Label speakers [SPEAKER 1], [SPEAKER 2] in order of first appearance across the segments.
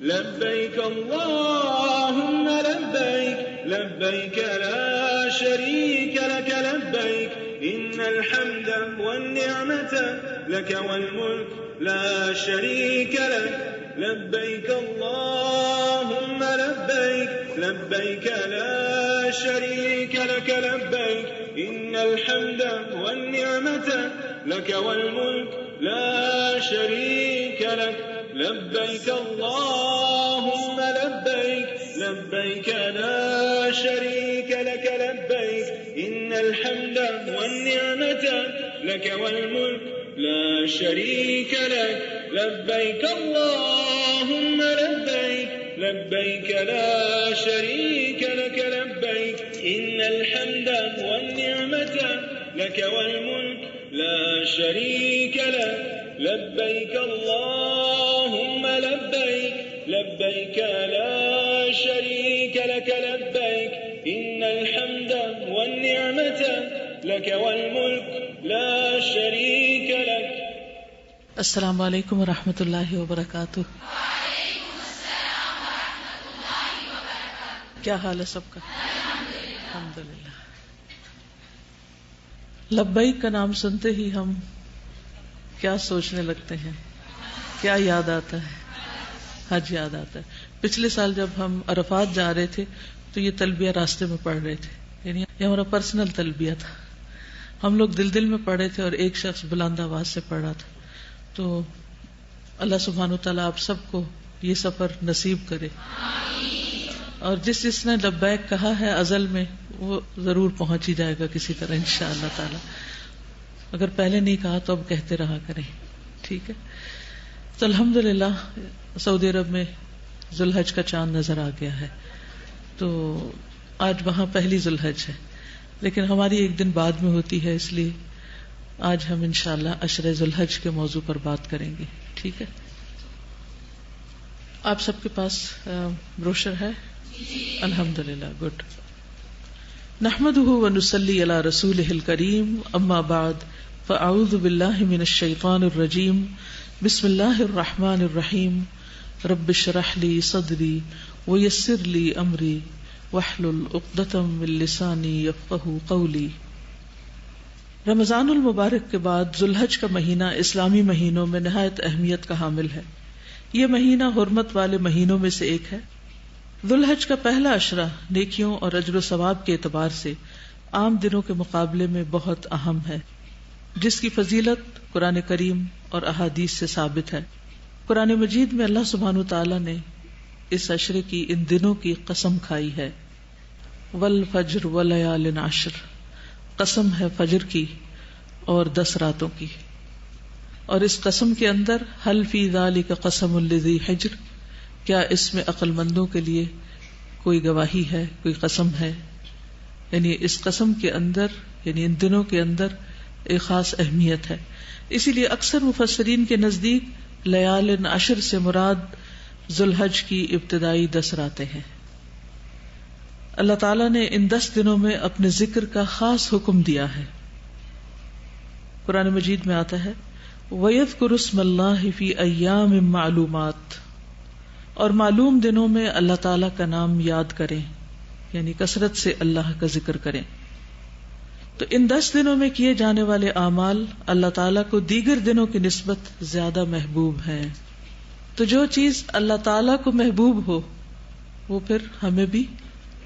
[SPEAKER 1] لبيك اللهم لبيك لبيك لا شريك لك لبيك إن الحمد والنعمة لك والملك لا شريك لك لبيك اللهم لبيك لبيك لا شريك لك لبيك إن الحمد والنعمة لك والملك لا شريك لك لبيك اللهم لبيك لبيك لا شريك لك لبيك إن الحمد والنعمة لك والملك لا شريك لك لبيك اللهم لبيك لبيك لا شريك لك لبيك إن الحمد والنعمة لك والملك لا شريك لك لبيك اللهم لبيك لبيك لا شريك لك لبيك إن الحمد والنعمة لك والملك لا شريك لك.
[SPEAKER 2] السلام علیکم ورحمۃ اللہ وبرکاتہ. کیا حال ہے سب کا؟ الحمدللہ. لبیک کا نام سنتے ہی ہم کیا سوچنے لگتے ہیں؟ کیا یاد آتا ہے؟ حج یاد آتا ہے. پچھلے سال جب ہم عرفات جا رہے تھے تو یہ تلبیہ راستے میں پڑھ رہے تھے، یعنی یہ ہمارا پرسنل تلبیہ تھا. ہم لوگ دل میں پڑھے تھے اور ایک شخص بلند آواز سے پڑھ رہا تھا. تو اللہ سبحانہ وتعالیٰ آپ سب کو یہ سفر نصیب کرے، اور جس نے لبیک کہا ہے ازل میں وہ ضرور پہنچ ہی جائے گا کسی طرح انشاءاللہ تعالی. اگر پہلے نہیں کہا تو اب کہتے رہا کریں، ٹھیک ہے. تو الحمدللہ سعودی عرب میں ذو الحج کا چاند نظر آ گیا ہے. تو آج وہاں پہلی ذو الحج ہے، لیکن ہماری ایک دن بعد میں ہوتی ہے، اس لیے آج ہم انشاءاللہ عشر ذو الحج کے موضوع پر بات کریں گے، ٹھیک ہے. آپ سب کے پاس بروشر ہے؟ الحمدللہ، گڈ. نحمده ونصلی علی رسولہ الکریم، اما بعد فاعوذ باللہ من الشیطان الرجیم، بسم اللہ الرحمن الرحیم. رب اشرح لی صدری ویسر لی امری واحلل عقدۃ من لسانی یفقہوا قولی. رمضان المبارک کے بعد ذو الحج کا مہینہ اسلامی مہینوں میں نہایت اہمیت کا حامل ہے. یہ مہینہ حرمت والے مہینوں میں سے ایک ہے. ذو الحج کا پہلا عشرہ نیکیوں اور اجر و ثواب کے اعتبار سے عام دنوں کے مقابلے میں بہت اہم ہے، جس کی فضیلت قرآن کریم اور احادیث سے ثابت ہے. قرآن مجید میں اللہ سبحانہ تعالیٰ نے اس عشرے کی ان دنوں کی قسم کھائی ہے. والفجر ولیال عشر، قسم ہے فجر کی اور 10 راتوں کی. اور اس قسم کے اندر حل فی ذالک قسم لذی حجر، کیا اس میں عقل مندوں کے لیے کوئی گواہی ہے، کوئی قسم ہے. یعنی اس قسم کے اندر، یعنی ان دنوں کے اندر ایک خاص اہمیت ہے. اسی لیے اکثر مفسرین کے نزدیک لیال عشر سے مراد ذو الحج کی ابتدائی 10 راتیں ہیں. اللہ تعالیٰ نے ان 10 دنوں میں اپنے ذکر کا خاص حکم دیا ہے. قرآن مجید میں آتا ہے وَيَذْكُرُ اسْمَ اللَّهِ فِي أَيَّامٍ مَّعْلُومَاتٍ، اور معلوم دنوں میں اللہ تعالیٰ کا نام یاد کریں، یعنی کثرت سے اللہ کا ذکر کریں. تو ان 10 دنوں میں کیے جانے والے اعمال اللہ تعالیٰ کو دیگر دنوں کی نسبت زیادہ محبوب ہیں. تو جو چیز اللہ تعالیٰ کو محبوب ہو وہ پھر ہمیں بھی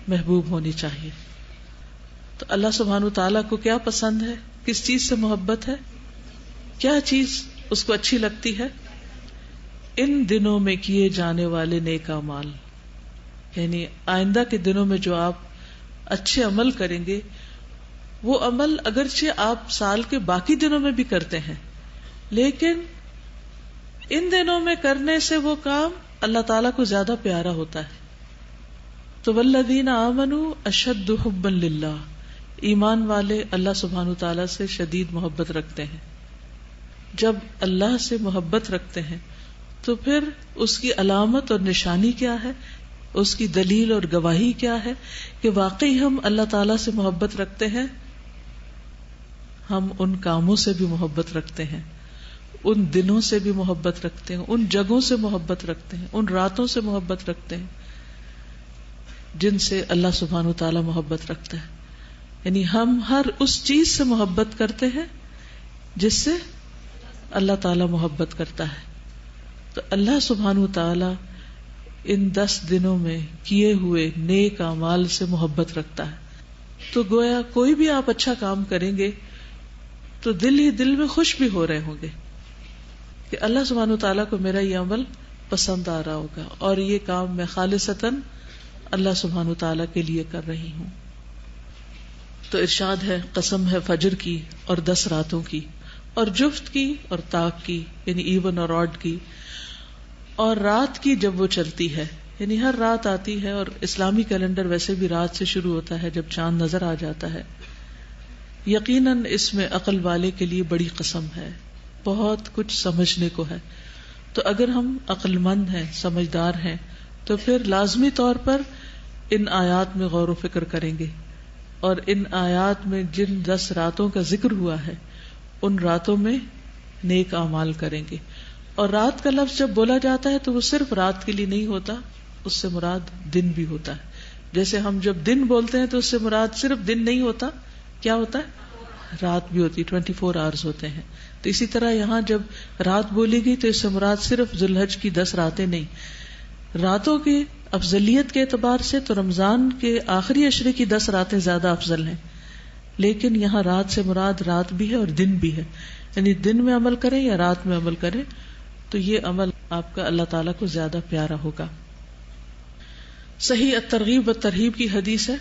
[SPEAKER 2] محبوب ہونی چاہیے. تو اللہ سبحانہ تعالیٰ کو کیا پسند ہے، کس چیز سے محبت ہے، کیا چیز اس کو اچھی لگتی ہے؟ ان دنوں میں کیے جانے والے نیک اعمال. یعنی آئندہ کے دنوں میں جو آپ اچھے عمل کریں گے، وہ عمل اگرچہ آپ سال کے باقی دنوں میں بھی کرتے ہیں، لیکن ان دنوں میں کرنے سے وہ کام اللہ تعالیٰ کو زیادہ پیارا ہوتا ہے. تو والذین آمنوا اشد حبا للہ، ایمان والے اللہ سبحانہ تعالیٰ سے شدید محبت رکھتے ہیں. جب اللہ سے محبت رکھتے ہیں تو پھر اس کی علامت اور نشانی کیا ہے، اس کی دلیل اور گواہی کیا ہے کہ واقعی ہم اللہ تعالیٰ سے محبت رکھتے ہیں؟ ہم ان کاموں سے بھی محبت رکھتے ہیں، ان دنوں سے بھی محبت رکھتے ہیں، ان جگہوں سے محبت رکھتے ہیں، ان راتوں سے محبت رکھتے ہیں جن سے اللہ سبحانہ وتعالی محبت رکھتا ہے. یعنی ہم ہر اس چیز سے محبت کرتے ہیں جس سے اللہ تعالی محبت کرتا ہے. تو اللہ سبحانہ وتعالی ان 10 دنوں میں کیے ہوئے نیک اعمال سے محبت رکھتا ہے. تو گویا کوئی بھی آپ اچھا کام کریں گے تو دل ہی دل میں خوش بھی ہو رہے ہوں گے کہ اللہ سبحانہ وتعالیٰ کو میرا یہ عمل پسند آ رہا ہوگا اور یہ کام میں خالصتاً اللہ سبحانہ وتعالیٰ کے لیے کر رہی ہوں. تو ارشاد ہے قسم ہے فجر کی اور 10 راتوں کی اور جفت کی اور طاق کی یعنی ایون اور آڈ کی اور رات کی جب وہ چلتی ہے، یعنی ہر رات آتی ہے اور اسلامی کیلنڈر ویسے بھی رات سے شروع ہوتا ہے جب چاند نظر آ جاتا ہے. یقیناً اس میں عقل والے کے لیے بڑی قسم ہے، بہت کچھ سمجھنے کو ہے. تو اگر ہم عقل مند ہیں، سمجھدار ہیں، تو پھر لازمی طور پر ان آیات میں غور و فکر کریں گے اور ان آیات میں جن 10 راتوں کا ذکر ہوا ہے ان راتوں میں نیک اعمال کریں گے. اور رات کا لفظ جب بولا جاتا ہے تو وہ صرف رات کے لیے نہیں ہوتا، اس سے مراد دن بھی ہوتا ہے. جیسے ہم جب دن بولتے ہیں تو اس سے مراد صرف دن نہیں ہوتا، کیا ہوتا ہے؟ رات بھی ہوتی، 24 آورز ہوتے ہیں. تو اسی طرح یہاں جب رات بولی گئی تو اس سے مراد صرف ذی الحج کی 10 راتیں نہیں. راتوں کی افضلیت کے اعتبار سے تو رمضان کے آخری عشرے کی 10 راتیں زیادہ افضل ہیں، لیکن یہاں رات سے مراد رات بھی ہے اور دن بھی ہے. یعنی دن میں عمل کریں یا رات میں عمل کریں تو یہ عمل آپ کا اللہ تعالیٰ کو زیادہ پیارا ہوگا. صحیح الترغیب والترہیب کی حدیث ہے،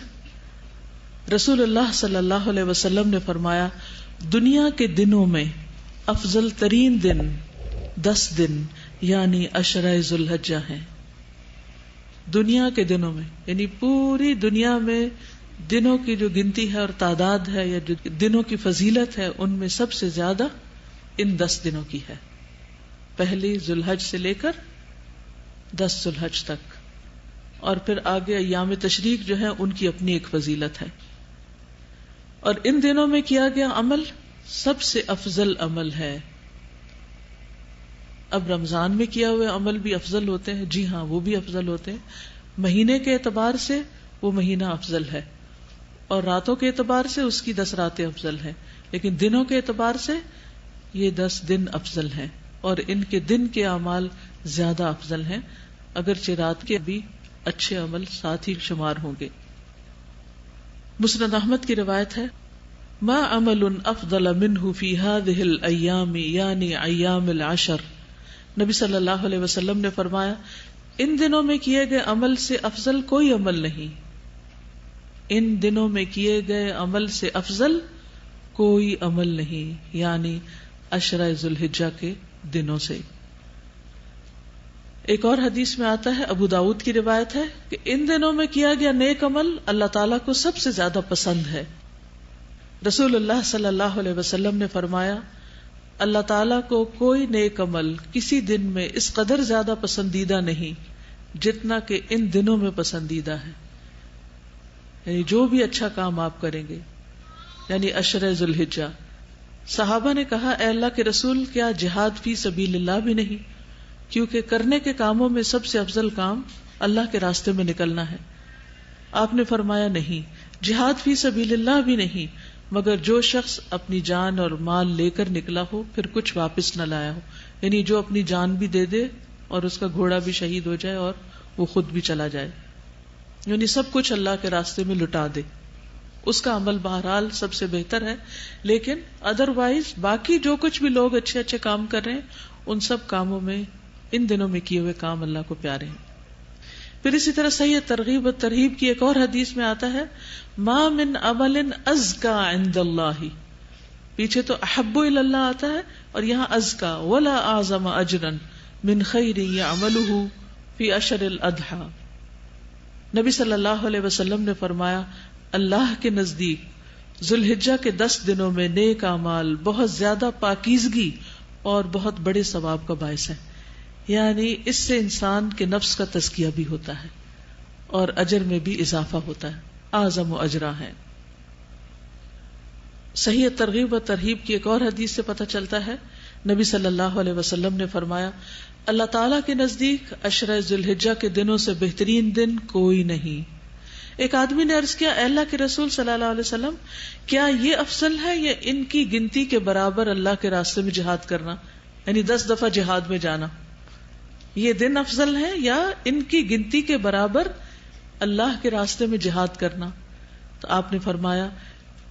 [SPEAKER 2] رسول اللہ صلی اللہ علیہ وسلم نے فرمایا دنیا کے دنوں میں افضل ترین دن 10 دن یعنی عشرہ ذی الحجہ ہیں. دنیا کے دنوں میں یعنی پوری دنیا میں دنوں کی جو گنتی ہے اور تعداد ہے یا جو دنوں کی فضیلت ہے ان میں سب سے زیادہ ان 10 دنوں کی ہے. پہلی ذی الحج سے لے کر 10 ذی الحج تک، اور پھر آگے ایام تشریق جو ہے ان کی اپنی ایک فضیلت ہے. اور ان دنوں میں کیا گیا عمل سب سے افضل عمل ہے. اب رمضان میں کیا ہوئے عمل بھی افضل ہوتے ہیں، جی ہاں وہ بھی افضل ہوتے ہیں. مہینے کے اعتبار سے وہ مہینہ افضل ہے اور راتوں کے اعتبار سے اس کی 10 راتیں افضل ہیں، لیکن دنوں کے اعتبار سے یہ 10 دن افضل ہیں اور ان کے دن کے اعمال زیادہ افضل ہیں، اگرچہ رات کے بھی اچھے عمل ساتھ ہی شمار ہوں گے. مسند احمد کی روایت ہے ما عمل افضل منہ فی ہذہ الایام یعنی ایام العشر. نبی صلی اللہ علیہ وسلم نے فرمایا ان دنوں میں کیے گئے عمل سے افضل کوئی عمل نہیں. ان دنوں میں کیے گئے عمل سے افضل کوئی عمل نہیں، یعنی عشرہ ذی الحجہ کے دنوں سے. ایک اور حدیث میں آتا ہے، ابو داؤد کی روایت ہے کہ ان دنوں میں کیا گیا نیک عمل اللہ تعالیٰ کو سب سے زیادہ پسند ہے. رسول اللہ صلی اللہ علیہ وسلم نے فرمایا اللہ تعالیٰ کو کوئی نیک عمل کسی دن میں اس قدر زیادہ پسندیدہ نہیں جتنا کہ ان دنوں میں پسندیدہ ہے. یعنی جو بھی اچھا کام آپ کریں گے، یعنی عشرہ ذی الحجہ. صحابہ نے کہا اے اللہ کے رسول کیا جہاد فی سبیل اللہ بھی نہیں؟ کیونکہ کرنے کے کاموں میں سب سے افضل کام اللہ کے راستے میں نکلنا ہے. آپ نے فرمایا نہیں، جہاد فی سبیل اللہ بھی نہیں مگر جو شخص اپنی جان اور مال لے کر نکلا ہو پھر کچھ واپس نہ لایا ہو. یعنی جو اپنی جان بھی دے دے اور اس کا گھوڑا بھی شہید ہو جائے اور وہ خود بھی چلا جائے، یعنی سب کچھ اللہ کے راستے میں لٹا دے، اس کا عمل بہرحال سب سے بہتر ہے. لیکن ادروائز باقی جو کچھ بھی لوگ اچھے اچھے کام کر رہے ہیں ان سب کاموں میں ان دنوں میں کیے ہوئے کام اللہ کو پیارے ہیں. پھر اسی طرح صحیح ترغیب و ترہیب کی ایک اور حدیث میں آتا ہے ما من عمل ازکا عند اللہ، پیچھے تو احب الی اللہ آتا ہے اور یہاں ازکا ولا اعظم اجرا من خیر یعملہ فی عشر الاضحی. نبی صلی اللہ علیہ وسلم نے فرمایا اللہ کے نزدیک ذی الحجہ کے 10 دنوں میں نیک اعمال بہت زیادہ پاکیزگی اور بہت بڑے ثواب کا باعث ہے. یعنی اس سے انسان کے نفس کا تزکیہ بھی ہوتا ہے اور اجر میں بھی اضافہ ہوتا ہے، اعظم و اجرا ہے. صحیح ترغیب و ترہیب کی ایک اور حدیث سے پتہ چلتا ہے نبی صلی اللہ علیہ وسلم نے فرمایا اللہ تعالیٰ کے نزدیک عشرہ ذی الحجہ کے دنوں سے بہترین دن کوئی نہیں۔ ایک آدمی نے عرض کیا اے اللہ کے رسول صلی اللہ علیہ وسلم، کیا یہ افضل ہے یا ان کی گنتی کے برابر اللہ کے راستے میں جہاد کرنا، یعنی 10 دفعہ جہاد میں جانا، یہ دن افضل ہے یا ان کی گنتی کے برابر اللہ کے راستے میں جہاد کرنا؟ تو آپ نے فرمایا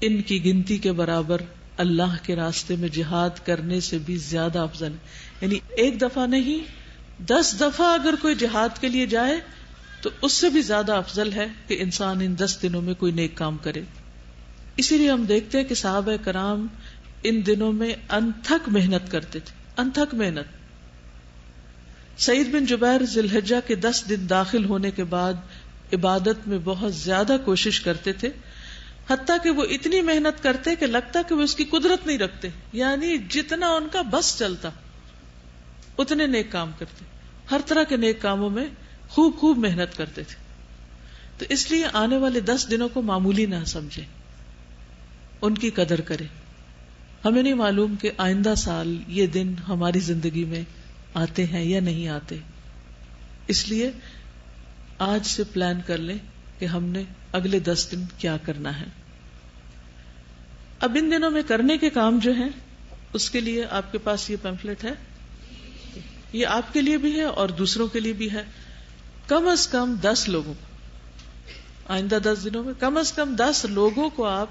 [SPEAKER 2] ان کی گنتی کے برابر اللہ کے راستے میں جہاد کرنے سے بھی زیادہ افضل ہے، یعنی 1 دفعہ نہیں 10 دفعہ اگر کوئی جہاد کے لیے جائے تو اس سے بھی زیادہ افضل ہے کہ انسان ان 10 دنوں میں کوئی نیک کام کرے۔ اسی لیے ہم دیکھتے ہیں کہ صحابہ کرام ان دنوں میں انتھک محنت کرتے تھے، انتھک محنت۔ سعید بن جبیر ذی الحجہ کے 10 دن داخل ہونے کے بعد عبادت میں بہت زیادہ کوشش کرتے تھے، حتیٰ کہ وہ اتنی محنت کرتے کہ لگتا کہ وہ اس کی قدرت نہیں رکھتے، یعنی جتنا ان کا بس چلتا اتنے نیک کام کرتے، ہر طرح کے نیک کاموں میں خوب محنت کرتے تھے۔ تو اس لیے آنے والے 10 دنوں کو معمولی نہ سمجھے، ان کی قدر کرے۔ ہمیں نہیں معلوم کہ آئندہ سال یہ دن ہماری زندگی میں آتے ہیں یا نہیں آتے، اس لیے آج سے پلان کر لیں کہ ہم نے اگلے 10 دن کیا کرنا ہے۔ اب ان دنوں میں کرنے کے کام جو ہیں اس کے لیے آپ کے پاس یہ پیمفلٹ ہے، یہ آپ کے لیے بھی ہے اور دوسروں کے لیے بھی ہے۔ کم از کم 10 لوگوں کو آئندہ 10 دنوں میں کم از کم 10 لوگوں کو آپ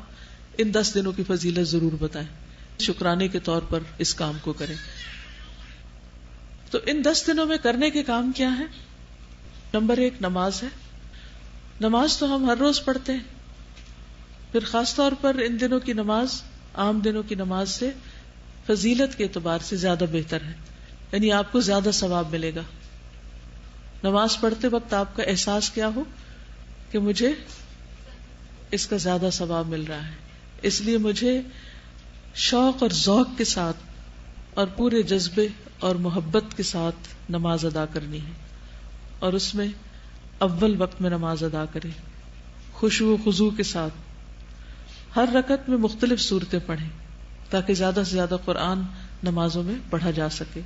[SPEAKER 2] ان 10 دنوں کی فضیلت ضرور بتائیں، شکرانے کے طور پر اس کام کو کریں۔ تو ان 10 دنوں میں کرنے کے کام کیا ہیں؟ نمبر 1 نماز ہے۔ نماز تو ہم ہر روز پڑھتے ہیں، پھر خاص طور پر ان دنوں کی نماز عام دنوں کی نماز سے فضیلت کے اعتبار سے زیادہ بہتر ہے، یعنی آپ کو زیادہ ثواب ملے گا۔ نماز پڑھتے وقت آپ کا احساس کیا ہو کہ مجھے اس کا زیادہ ثواب مل رہا ہے، اس لیے مجھے شوق اور ذوق کے ساتھ اور پورے جذبے اور محبت کے ساتھ نماز ادا کرنی ہے، اور اس میں اول وقت میں نماز ادا کرے، خشوع و خضوع کے ساتھ۔ ہر رکعت میں مختلف صورتیں پڑھیں تاکہ زیادہ سے زیادہ قرآن نمازوں میں پڑھا جا سکے۔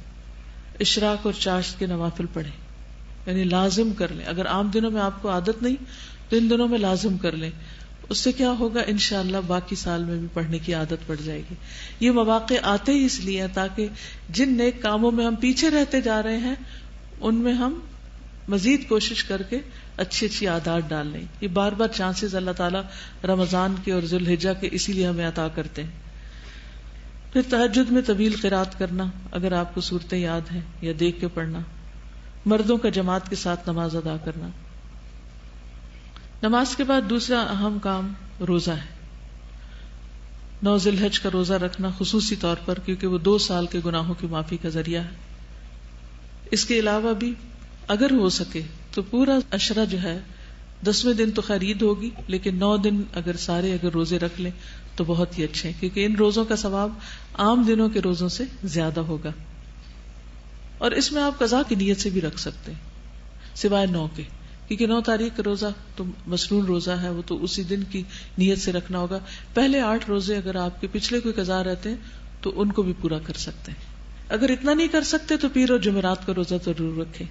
[SPEAKER 2] اشراق اور چاشت کے نوافل پڑھیں، یعنی لازم کر لیں۔ اگر عام دنوں میں آپ کو عادت نہیں تو ان دنوں میں لازم کر لیں، اس سے کیا ہوگا انشاءاللہ باقی سال میں بھی پڑھنے کی عادت پڑ جائے گی۔ یہ مواقع آتے ہی اس لیے ہیں تاکہ جن نیک کاموں میں ہم پیچھے رہتے جا رہے ہیں ان میں ہم مزید کوشش کر کے اچھی عادات ڈال لیں۔ یہ بار بار چانسز اللہ تعالیٰ رمضان کے اور ذی الحجہ کے اسی لیے ہمیں عطا کرتے ہیں۔ پھر تہجد میں طویل قرات کرنا، اگر آپ کو صورتیں یاد ہیں، یا دیکھ کے پڑھنا۔ مردوں کا جماعت کے ساتھ نماز ادا کرنا۔ نماز کے بعد دوسرا اہم کام روزہ ہے۔ 9 ذی الحجہ کا روزہ رکھنا خصوصی طور پر، کیونکہ وہ 2 سال کے گناہوں کی معافی کا ذریعہ ہے۔ اس کے علاوہ بھی اگر ہو سکے تو پورا عشرہ جو ہے 10ویں دن تو خیر عید ہوگی، لیکن 9 دن اگر سارے روزے رکھ لیں تو بہت ہی اچھے ہیں، کیونکہ ان روزوں کا ثواب عام دنوں کے روزوں سے زیادہ ہوگا۔ اور اس میں آپ قضا کی نیت سے بھی رکھ سکتے ہیں سوائے 9 کے، کیونکہ 9 تاریخ کا روزہ تو مسنون روزہ ہے، وہ تو اسی دن کی نیت سے رکھنا ہوگا۔ پہلے 8 روزے اگر آپ کے پچھلے کوئی قضا رہتے ہیں تو ان کو بھی پورا کر سکتے ہیں۔ اگر اتنا نہیں کر سکتے تو پیر اور جمعرات کا روزہ ضرور رکھیں،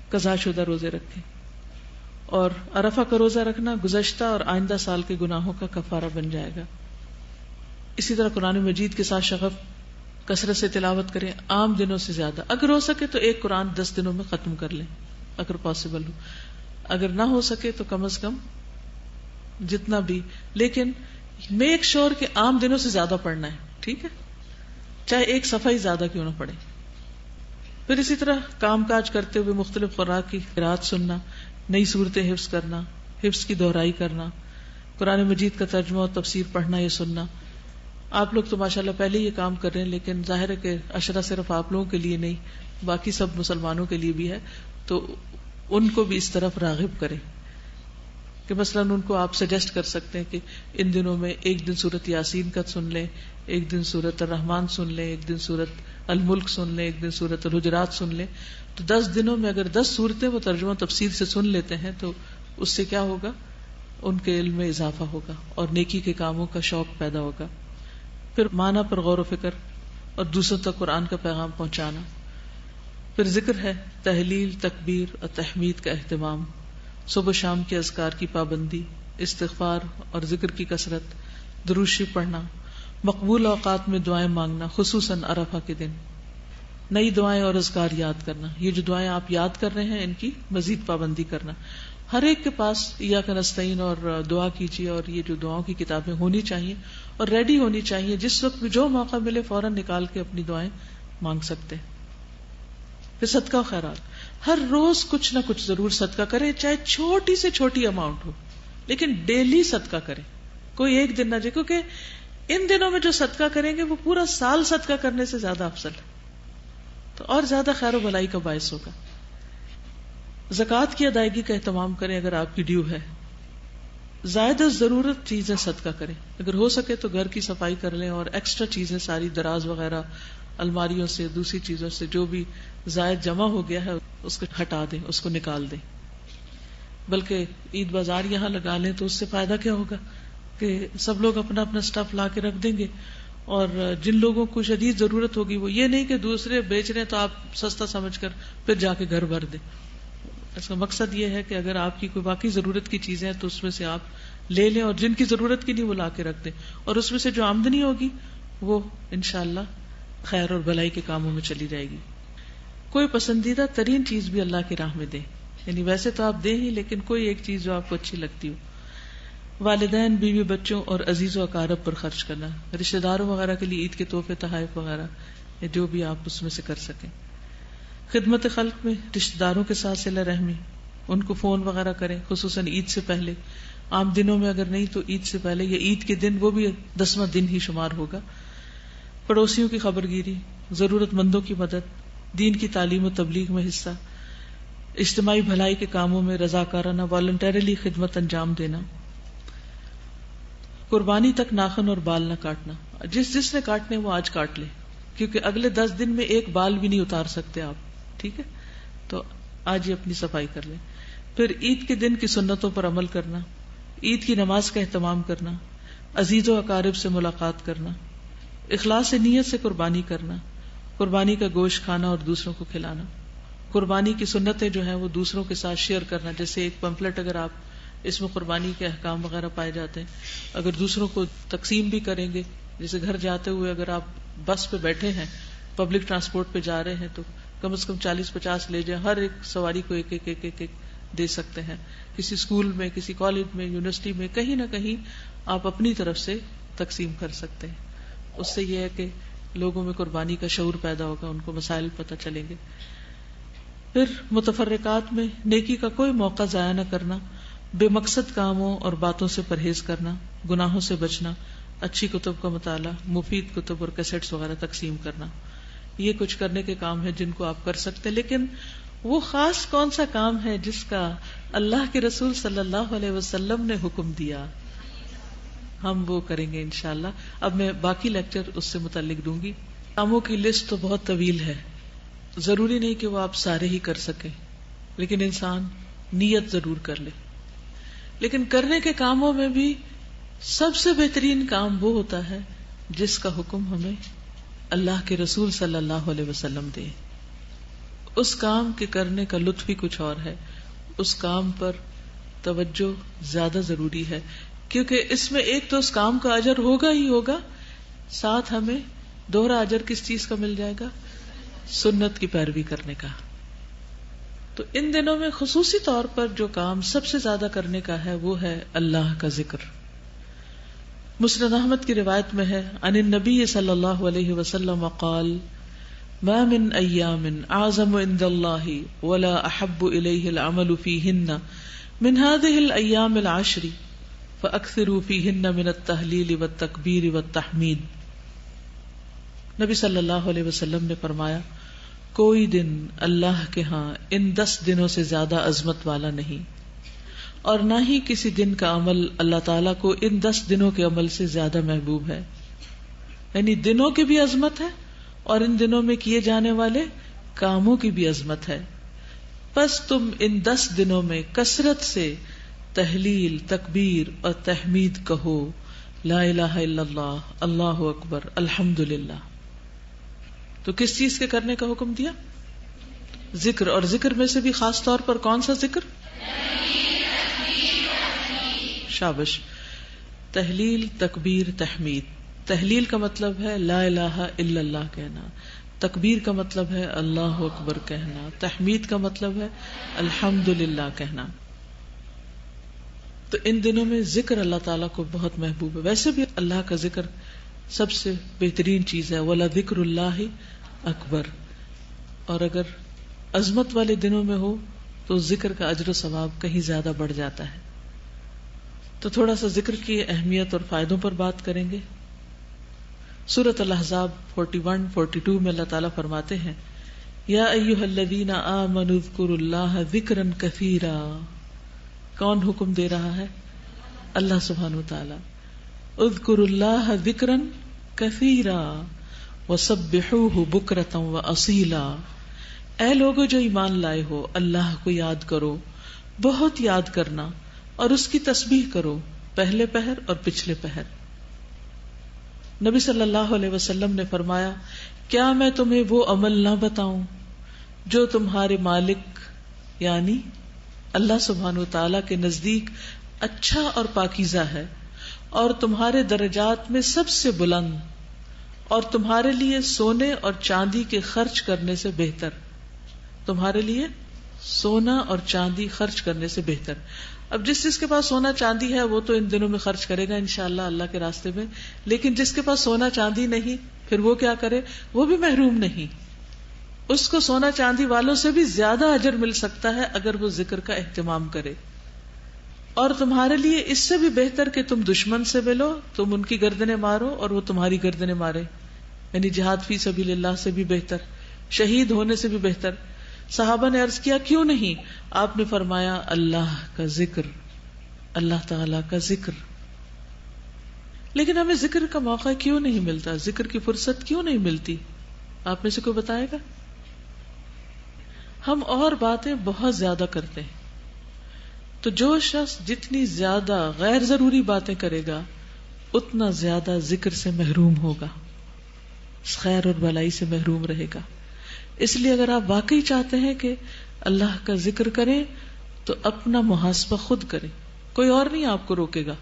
[SPEAKER 2] قضا شدہ روزے رکھیں۔ اور عرفہ کا روزہ رکھنا گزشتہ اور آئندہ سال کے گناہوں کا کفارہ بن جائے گا۔ اسی طرح قرآن مجید کے ساتھ شغف کثرت سے تلاوت کریں، عام دنوں سے زیادہ۔ اگر ہو سکے تو ایک قرآن 10 دنوں میں ختم کر لیں اگر پاسبل ہو، اگر نہ ہو سکے تو کم از کم جتنا بھی، لیکن میک شور کہ عام دنوں سے زیادہ پڑھنا ہے، ٹھیک ہے، چاہے ایک صفحہ ہی زیادہ کیوں نہ پڑھے۔ پھر اسی طرح کام کاج کرتے ہوئے مختلف خوراک کی قرات سننا، نئی صورتیں حفظ کرنا، حفظ کی دہرائی کرنا، قرآن مجید کا ترجمہ اور تفسیر پڑھنا یا سننا۔ آپ لوگ تو ماشاءاللہ پہلے یہ کام کر رہے ہیں، لیکن ظاہر ہے کہ عشرہ صرف آپ لوگوں کے لیے نہیں، باقی سب مسلمانوں کے لیے بھی ہے، تو ان کو بھی اس طرف راغب کریں کہ مثلاً ان کو آپ سجیسٹ کر سکتے ہیں کہ ان دنوں میں ایک دن سورت یاسین کا سن لیں، ایک دن سورت الرحمن سن لیں، ایک دن سورت الملک سن لیں، ایک دن سورت الحجرات سن لیں۔ تو 10 دنوں میں اگر 10 سورتیں وہ ترجمہ تفسیر سے سن لیتے ہیں تو اس سے کیا ہوگا، ان کے علم میں اضافہ ہوگا اور نیکی کے کاموں کا شوق پیدا ہوگا۔ پھر معنی پر غور و فکر، اور دوسروں تک قرآن کا پیغام پہنچانا. پھر ذکر ہے تحلیل، تکبیر اور تحمید کا اہتمام، صبح شام کے اذکار کی پابندی، استغفار اور ذکر کی کثرت، درود شریف پڑھنا، مقبول اوقات میں دعائیں مانگنا، خصوصاً عرفہ کے دن، نئی دعائیں اور اذکار یاد کرنا. یہ جو دعائیں آپ یاد کر رہے ہیں ان کی مزید پابندی کرنا. ہر ایک کے پاس ایاک نستعین اور دعا کیجیے اور یہ جو دعاؤں کی کتابیں ہونی چاہیے اور ریڈی ہونی چاہیے، جس وقت بھی جو موقع ملے فوراً نکال کے اپنی دعائیں مانگ سکتے ہیں. پھر صدقہ و خیرات، ہر روز کچھ نہ کچھ ضرور صدقہ کریں، چاہے چھوٹی سے چھوٹی اماؤنٹ ہو، لیکن ڈیلی صدقہ کریں. کوئی ایک دن نہ جائے، کیونکہ ان دنوں میں جو صدقہ کریں گے وہ پورا سال صدقہ کرنے سے زیادہ افضل ہے، تو اور زیادہ خیر و بھلائی کا باعث ہوگا. زکوٰۃ کی ادائیگی کا اہتمام کریں اگر آپ کی ڈیو ہے. زائد ضرورت چیزیں صدقہ کریں، اگر ہو سکے تو گھر کی صفائی کر لیں اور ایکسٹرا چیزیں ساری دراز وغیرہ، الماریوں سے، دوسری چیزوں سے جو بھی زائد جمع ہو گیا ہے اس کو ہٹا دیں، اس کو نکال دیں. بلکہ عید بازار یہاں لگا لیں تو اس سے فائدہ کیا ہوگا کہ سب لوگ اپنا اپنا اسٹف لا کے رکھ دیں گے، اور جن لوگوں کو شدید ضرورت ہوگی وہ یہ نہیں کہ دوسرے بیچ رہے ہیں تو آپ سستا سمجھ کر پھر جا کے گھر بھر دیں. اس کا مقصد یہ ہے کہ اگر آپ کی کوئی واقعی ضرورت کی چیزیں ہیں تو اس میں سے آپ لے لیں، اور جن کی ضرورت کی نہیں وہ لا کے رکھ دیں، اور اس میں سے جو آمدنی ہوگی وہ انشاءاللہ خیر اور بھلائی کے کاموں میں چلی جائے گی. کوئی پسندیدہ ترین چیز بھی اللہ کی راہ میں دیں، یعنی ویسے تو آپ دیں ہی، لیکن کوئی ایک چیز جو آپ کو اچھی لگتی ہو. والدین، بیوی بچوں اور عزیز و اقارب پر خرچ کرنا، رشتہ داروں وغیرہ کے لیے عید کے تحفے، تحائف وغیرہ، یا جو بھی آپ اس میں سے کر سکیں. خدمت خلق میں رشتہ داروں کے ساتھ صلہ رحمی، ان کو فون وغیرہ کریں، خصوصاً عید سے پہلے. عام دنوں میں اگر نہیں تو عید سے پہلے یا عید کے دن، وہ بھی 10واں دن ہی شمار ہوگا. پڑوسیوں کی خبرگیری، ضرورت مندوں کی مدد، دین کی تعلیم و تبلیغ میں حصہ، اجتماعی بھلائی کے کاموں میں رضاکارانہ والنٹریلی خدمت انجام دینا. قربانی تک ناخن اور بال نہ کاٹنا، جس نے کاٹنے وہ آج کاٹ لے، کیونکہ اگلے 10 دن میں ایک بال بھی نہیں اتار سکتے آپ، ٹھیک ہے؟ تو آج ہی اپنی صفائی کر لیں. پھر عید کے دن کی سنتوں پر عمل کرنا، عید کی نماز کا اہتمام کرنا، عزیز و اقارب سے ملاقات کرنا، اخلاص نیت سے قربانی کرنا، قربانی کا گوشت کھانا اور دوسروں کو کھلانا. قربانی کی سنتیں جو ہیں وہ دوسروں کے ساتھ شیئر کرنا، جیسے ایک پمفلٹ اگر آپ اس میں قربانی کے احکام وغیرہ پائے جاتے ہیں، اگر دوسروں کو تقسیم بھی کریں گے، جیسے گھر جاتے ہوئے اگر آپ بس پہ بیٹھے ہیں، پبلک ٹرانسپورٹ پہ جا رہے ہیں تو کم از کم 40-50 لے جائیں، ہر ایک سواری کو ایک ایک ایک ایک ایک دے سکتے ہیں. کسی اسکول میں، کسی کالج میں، یونیورسٹی میں، کہیں نہ کہیں آپ اپنی طرف سے تقسیم کر سکتے ہیں. اس سے یہ ہے کہ لوگوں میں قربانی کا شعور پیدا ہوگا، ان کو مسائل پتہ چلیں گے. پھر متفرقات میں نیکی کا کوئی موقع ضائع نہ کرنا، بے مقصد کاموں اور باتوں سے پرہیز کرنا، گناہوں سے بچنا، اچھی کتب کا مطالعہ، مفید کتب اور کیسٹس وغیرہ تقسیم کرنا. یہ کچھ کرنے کے کام ہیں جن کو آپ کر سکتے ہیں، لیکن وہ خاص کون سا کام ہے جس کا اللہ کے رسول صلی اللہ علیہ وسلم نے حکم دیا، ہم وہ کریں گے انشاءاللہ. اب میں باقی لیکچر اس سے متعلق دوں گی. کاموں کی لسٹ تو بہت طویل ہے، ضروری نہیں کہ وہ آپ سارے ہی کر سکیں، لیکن انسان نیت ضرور کر لے. لیکن کرنے کے کاموں میں بھی سب سے بہترین کام وہ ہوتا ہے جس کا حکم ہمیں اللہ کے رسول صلی اللہ علیہ وسلم دے. اس کام کے کرنے کا لطف ہی کچھ اور ہے، اس کام پر توجہ زیادہ ضروری ہے، کیونکہ اس میں ایک تو اس کام کا اجر ہوگا ہی ہوگا، ساتھ ہمیں دوہرا اجر کس چیز کا مل جائے گا؟ سنت کی پیروی کرنے کا. تو ان دنوں میں خصوصی طور پر جو کام سب سے زیادہ کرنے کا ہے وہ ہے اللہ کا ذکر. مسند احمد کی روایت میں ہے، عن النبی صلی اللہ علیہ وسلم قال ما من ایام اعظم عند اللہ ولا احب الیہ العمل فیہن من هذه الایام العشر فاکثروا فیہن من التہلیل والتکبیر والتحمید. نبی صلی اللہ علیہ وسلم نے فرمایا، کوئی دن اللہ کے ہاں ان 10 دنوں سے زیادہ عظمت والا نہیں، اور نہ ہی کسی دن کا عمل اللہ تعالیٰ کو ان 10 دنوں کے عمل سے زیادہ محبوب ہے. یعنی دنوں کی بھی عظمت ہے اور ان دنوں میں کیے جانے والے کاموں کی بھی عظمت ہے. بس تم ان 10 دنوں میں کثرت سے تحلیل، تکبیر اور تحمید کہو، لا الہ الا اللہ، اللہ اکبر، الحمدللہ. تو کس چیز کے کرنے کا حکم دیا؟ ذکر. اور ذکر میں سے بھی خاص طور پر کون سا ذکر؟ شابش. تحلیل، تکبیر، تحمید. تحلیل کا مطلب ہے لا الہ الا اللہ کہنا، تکبیر کا مطلب ہے اللہ اکبر کہنا، تحمید کا مطلب ہے الحمدللہ کہنا. تو ان دنوں میں ذکر اللہ تعالیٰ کو بہت محبوب ہے. ویسے بھی اللہ کا ذکر سب سے بہترین چیز ہے. وَلَذِكْرُ اللَّهِ اکبر. اور اگر عظمت والے دنوں میں ہو تو ذکر کا اجر و ثواب کہیں زیادہ بڑھ جاتا ہے. تو تھوڑا سا ذکر کی اہمیت اور فائدوں پر بات کریں گے. سورۃ الاحزاب 41-42 میں اللہ تعالیٰ فرماتے ہیں یا ایھا الذین آمنوا اذکروا اللہ ذکرا کثیرا. کون حکم دے رہا ہے؟ اللہ سبحانہ وتعالی. اذکروا اللہ ذکرا کثیرا وسبحوہ بکرۃ واصیلا. اے لوگو جو ایمان لائے ہو، اللہ کو یاد کرو، بہت یاد کرنا، اور اس کی تسبیح کرو پہلے پہر اور پچھلے پہر. نبی صلی اللہ علیہ وسلم نے فرمایا کیا میں تمہیں وہ عمل نہ بتاؤں جو تمہارے مالک یعنی اللہ سبحانہ وتعالیٰ کے نزدیک اچھا اور پاکیزہ ہے، اور تمہارے درجات میں سب سے بلند، اور تمہارے لیے سونے اور چاندی کے خرچ کرنے سے بہتر. تمہارے لیے سونا اور چاندی خرچ کرنے سے بہتر. اب جس کے پاس سونا چاندی ہے وہ تو ان دنوں میں خرچ کرے گا انشاءاللہ اللہ کے راستے میں، لیکن جس کے پاس سونا چاندی نہیں پھر وہ کیا کرے؟ وہ بھی محروم نہیں. اس کو سونا چاندی والوں سے بھی زیادہ اجر مل سکتا ہے اگر وہ ذکر کا اہتمام کرے. اور تمہارے لیے اس سے بھی بہتر کہ تم دشمن سے ملو، تم ان کی گردنیں مارو اور وہ تمہاری گردنیں مارے. یعنی جہاد فی سبیل اللہ سے بھی بہتر، شہید ہونے سے بھی بہتر. صحابہ نے عرض کیا کیوں نہیں؟ آپ نے فرمایا اللہ کا ذکر، اللہ تعالی کا ذکر. لیکن ہمیں ذکر کا موقع کیوں نہیں ملتا؟ ذکر کی فرصت کیوں نہیں ملتی؟ آپ میں سے کوئی بتائے گا؟ ہم اور باتیں بہت زیادہ کرتے ہیں. تو جو شخص جتنی زیادہ غیر ضروری باتیں کرے گا اتنا زیادہ ذکر سے محروم ہوگا، خیر اور بھلائی سے محروم رہے گا. اس لیے اگر آپ واقعی چاہتے ہیں کہ اللہ کا ذکر کریں تو اپنا محاسبہ خود کریں. کوئی اور نہیں آپ کو روکے گا،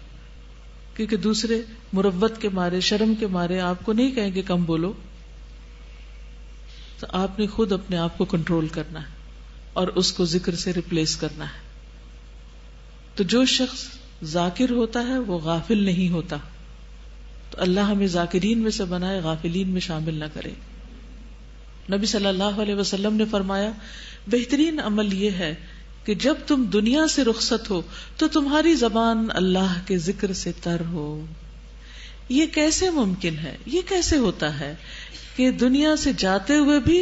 [SPEAKER 2] کیونکہ دوسرے مروت کے مارے، شرم کے مارے آپ کو نہیں کہیں گے کم بولو. تو آپ نے خود اپنے آپ کو کنٹرول کرنا ہے اور اس کو ذکر سے ریپلیس کرنا ہے. تو جو شخص ذاکر ہوتا ہے وہ غافل نہیں ہوتا. تو اللہ ہمیں ذاکرین میں سے بنائے، غافلین میں شامل نہ کرے. نبی صلی اللہ علیہ وسلم نے فرمایا بہترین عمل یہ ہے کہ جب تم دنیا سے رخصت ہو تو تمہاری زبان اللہ کے ذکر سے تر ہو. یہ کیسے ممکن ہے؟ یہ کیسے ہوتا ہے کہ دنیا سے جاتے ہوئے بھی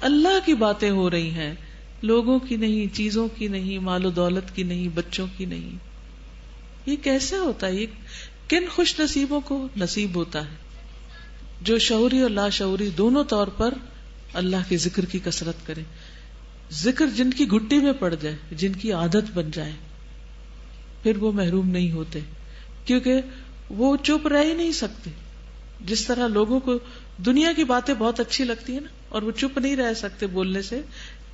[SPEAKER 2] اللہ کی باتیں ہو رہی ہیں، لوگوں کی نہیں، چیزوں کی نہیں، مال و دولت کی نہیں، بچوں کی نہیں؟ یہ کیسے ہوتا ہے؟ یہ کن خوش نصیبوں کو نصیب ہوتا ہے جو شعوری اور لاشعوری دونوں طور پر اللہ کے ذکر کی کثرت کریں. ذکر جن کی گھٹی میں پڑ جائے، جن کی عادت بن جائے، پھر وہ محروم نہیں ہوتے، کیونکہ وہ چپ رہ ہی نہیں سکتے. جس طرح لوگوں کو دنیا کی باتیں بہت اچھی لگتی ہیں نا، اور وہ چپ نہیں رہ سکتے بولنے سے،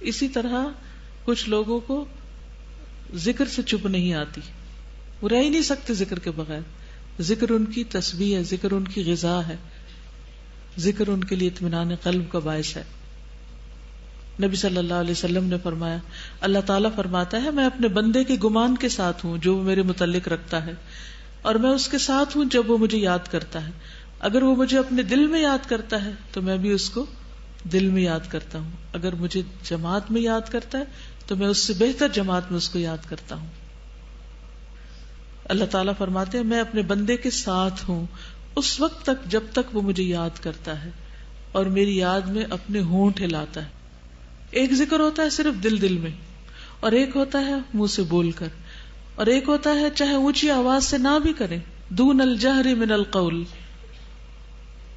[SPEAKER 2] اسی طرح کچھ لوگوں کو ذکر سے چپ نہیں آتی، وہ رہ ہی نہیں سکتے ذکر کے بغیر. ذکر ان کی تسبیح ہے، ذکر ان کی غذا ہے، ذکر ان کے لیے اطمینان قلب کا باعث ہے. نبی صلی اللہ علیہ وسلم نے فرمایا اللہ تعالیٰ فرماتا ہے میں اپنے بندے کے گمان کے ساتھ ہوں جو وہ میرے متعلق رکھتا ہے، اور میں اس کے ساتھ ہوں جب وہ مجھے یاد کرتا ہے. اگر وہ مجھے اپنے دل میں یاد کرتا ہے تو میں بھی اس کو دل میں یاد کرتا ہوں، اگر مجھے جماعت میں یاد کرتا ہے تو میں اس سے بہتر جماعت میں اس کو یاد کرتا ہوں. اللہ تعالیٰ فرماتے ہیں میں اپنے بندے کے ساتھ ہوں اس وقت تک جب تک وہ مجھے یاد کرتا ہے اور میری یاد میں اپنے ہونٹ ہلاتا ہے. ایک ذکر ہوتا ہے صرف دل میں، اور ایک ہوتا ہے منہ سے بول کر، اور ایک ہوتا ہے چاہے اونچی آواز سے نہ بھی کریں، دون الجہر من القول،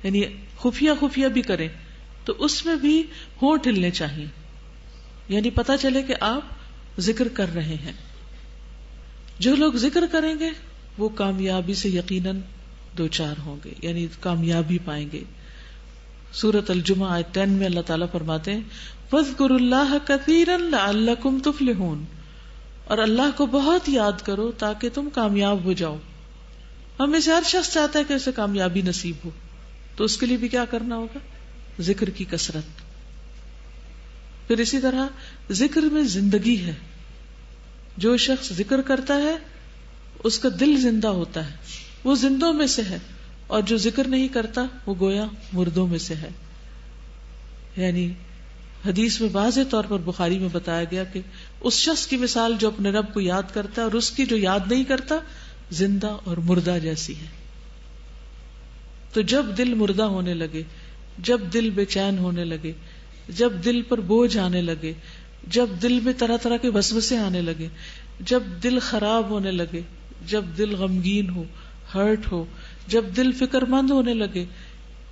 [SPEAKER 2] یعنی خفیہ بھی کریں تو اس میں بھی ہونٹ ہلنے چاہیے، یعنی پتہ چلے کہ آپ ذکر کر رہے ہیں. جو لوگ ذکر کریں گے وہ کامیابی سے یقیناً دو چار ہوں گے، یعنی کامیابی پائیں گے. سورۃ الجمعہ آیت 10 میں اللہ تعالیٰ فرماتے ہیں وَاذْكُرُوا اللَّهَ كَثِيرًا لَعَلَّكُمْ تُفْلِحُونَ، اور اللہ کو بہت یاد کرو تاکہ تم کامیاب ہو جاؤ. ہم میں سے ہر شخص چاہتا ہے کہ اسے کامیابی نصیب ہو، تو اس کے لیے بھی کیا کرنا ہوگا؟ ذکر کی کثرت. پھر اسی طرح ذکر میں زندگی ہے. جو شخص ذکر کرتا ہے اس کا دل زندہ ہوتا ہے، وہ زندوں میں سے ہے، اور جو ذکر نہیں کرتا وہ گویا مردوں میں سے ہے. یعنی حدیث میں واضح طور پر بخاری میں بتایا گیا کہ اس شخص کی مثال جو اپنے رب کو یاد کرتا ہے اور اس کی جو یاد نہیں کرتا زندہ اور مردہ جیسی ہے. تو جب دل مردہ ہونے لگے، جب دل بے چین ہونے لگے، جب دل پر بوجھ آنے لگے، جب دل میں طرح طرح کے وسوسے آنے لگے، جب دل خراب ہونے لگے، جب دل غمگین ہو، ہرٹ ہو، جب دل فکر مند ہونے لگے،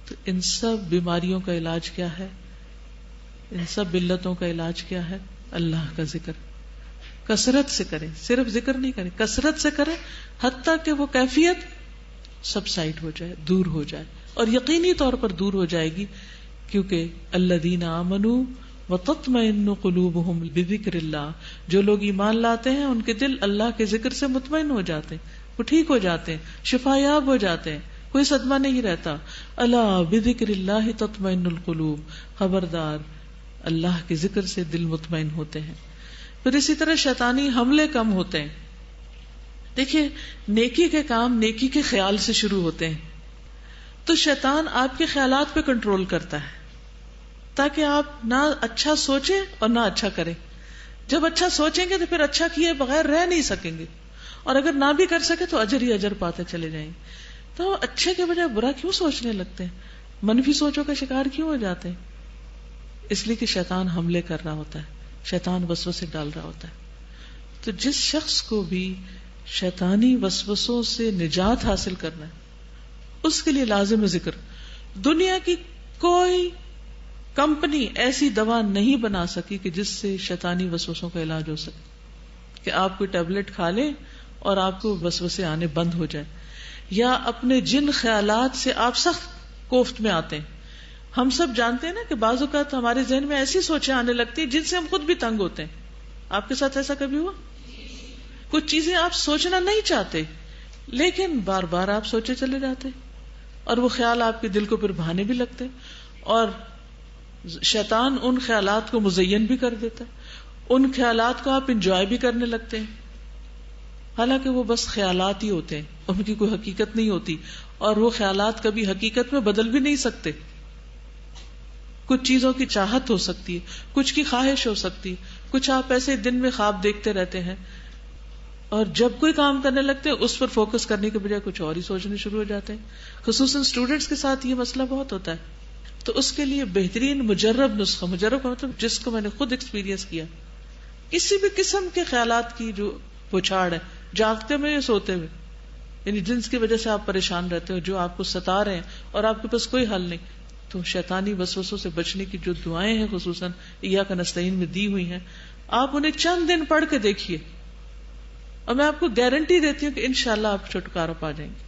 [SPEAKER 2] تو ان سب بیماریوں کا علاج کیا ہے؟ ان سب علتوں کا علاج کیا ہے؟ اللہ کا ذکر. کثرت سے کریں، صرف ذکر نہیں کریں، کثرت سے کریں حتیٰ کہ وہ کیفیت سبسائڈ ہو جائے، دور ہو جائے. اور یقینی طور پر دور ہو جائے گی، کیونکہ الذین آمنوا وتطمئن قلوبہم بذکر اللہ، جو لوگ ایمان لاتے ہیں ان کے دل اللہ کے ذکر سے مطمئن ہو جاتے ہیں، وہ ٹھیک ہو جاتے ہیں، شفایاب ہو جاتے ہیں، کوئی صدمہ نہیں رہتا. الا بذکر اللہ تطمئن القلوب، خبردار اللہ کے ذکر سے دل مطمئن ہوتے ہیں. پھر اسی طرح شیطانی حملے کم ہوتے ہیں. دیکھیے نیکی کے کام نیکی کے خیال سے شروع ہوتے ہیں، تو شیطان آپ کے خیالات پہ کنٹرول کرتا ہے تاکہ آپ نہ اچھا سوچیں اور نہ اچھا کریں. جب اچھا سوچیں گے تو پھر اچھا کیے بغیر رہ نہیں سکیں گے، اور اگر نہ بھی کر سکے تو اجر ہی اجر پاتے چلے جائیں گے. تو اچھے کے بجائے برا کیوں سوچنے لگتے ہیں؟ منفی سوچوں کا شکار کیوں ہو جاتے ہیں؟ اس لیے کہ شیطان حملے کر رہا ہوتا ہے، شیطان وسوسے ڈال رہا ہوتا ہے. تو جس شخص کو بھی شیطانی وسوسوں سے نجات حاصل کرنا ہے اس کے لیے لازم ہے ذکر. دنیا کی کوئی کمپنی ایسی دوا نہیں بنا سکی کہ جس سے شیطانی وسوسوں کا علاج ہو سکے، کہ آپ کوئی ٹیبلٹ کھا لیں اور آپ کو وسوسے آنے بند ہو جائے، یا اپنے جن خیالات سے آپ سخت کوفت میں آتے ہیں. ہم سب جانتے ہیں نا کہ بعض اوقات ہمارے ذہن میں ایسی سوچیں آنے لگتی ہیں جن سے ہم خود بھی تنگ ہوتے ہیں. آپ کے ساتھ ایسا کبھی ہوا؟ کچھ چیزیں آپ سوچنا نہیں چاہتے لیکن بار بار آپ سوچے چلے جاتے، اور وہ خیال آپ کے دل کو پھر بھانے بھی لگتے، اور شیطان ان خیالات کو مزین بھی کر دیتا ہے، ان خیالات کو آپ انجوائے بھی کرنے لگتے ہیں، حالانکہ وہ بس خیالات ہی ہوتے ہیں، ان کی کوئی حقیقت نہیں ہوتی، اور وہ خیالات کبھی حقیقت میں بدل بھی نہیں سکتے. کچھ چیزوں کی چاہت ہو سکتی ہے، کچھ کی خواہش ہو سکتی ہے، کچھ آپ ایسے دن میں خواب دیکھتے رہتے ہیں، اور جب کوئی کام کرنے لگتے ہیں اس پر فوکس کرنے کے بجائے کچھ اور ہی سوچنے شروع ہو جاتے ہیں. خصوصاً اسٹوڈینٹس کے ساتھ یہ مسئلہ بہت ہوتا ہے. تو اس کے لیے بہترین مجرب نسخہ، مجرب کا مطلب جس کو میں نے خود ایکسپیرینس کیا، کسی بھی قسم کے خیالات کی جو پچھاڑ ہے، جاگتے میں یا سوتے ہوئے، یعنی جنس کی وجہ سے آپ پریشان رہتے ہو، جو آپ کو ستا رہے ہیں اور آپ کے پاس کوئی حل نہیں، تو شیطانی وسوسوں سے بچنے کی جو دعائیں ہیں خصوصاً ایاک نستعین میں دی ہوئی ہیں، آپ انہیں چند دن پڑھ کے دیکھیے، اور میں آپ کو گارنٹی دیتی ہوں کہ انشاءاللہ آپ چھٹکارا پا جائیں گے.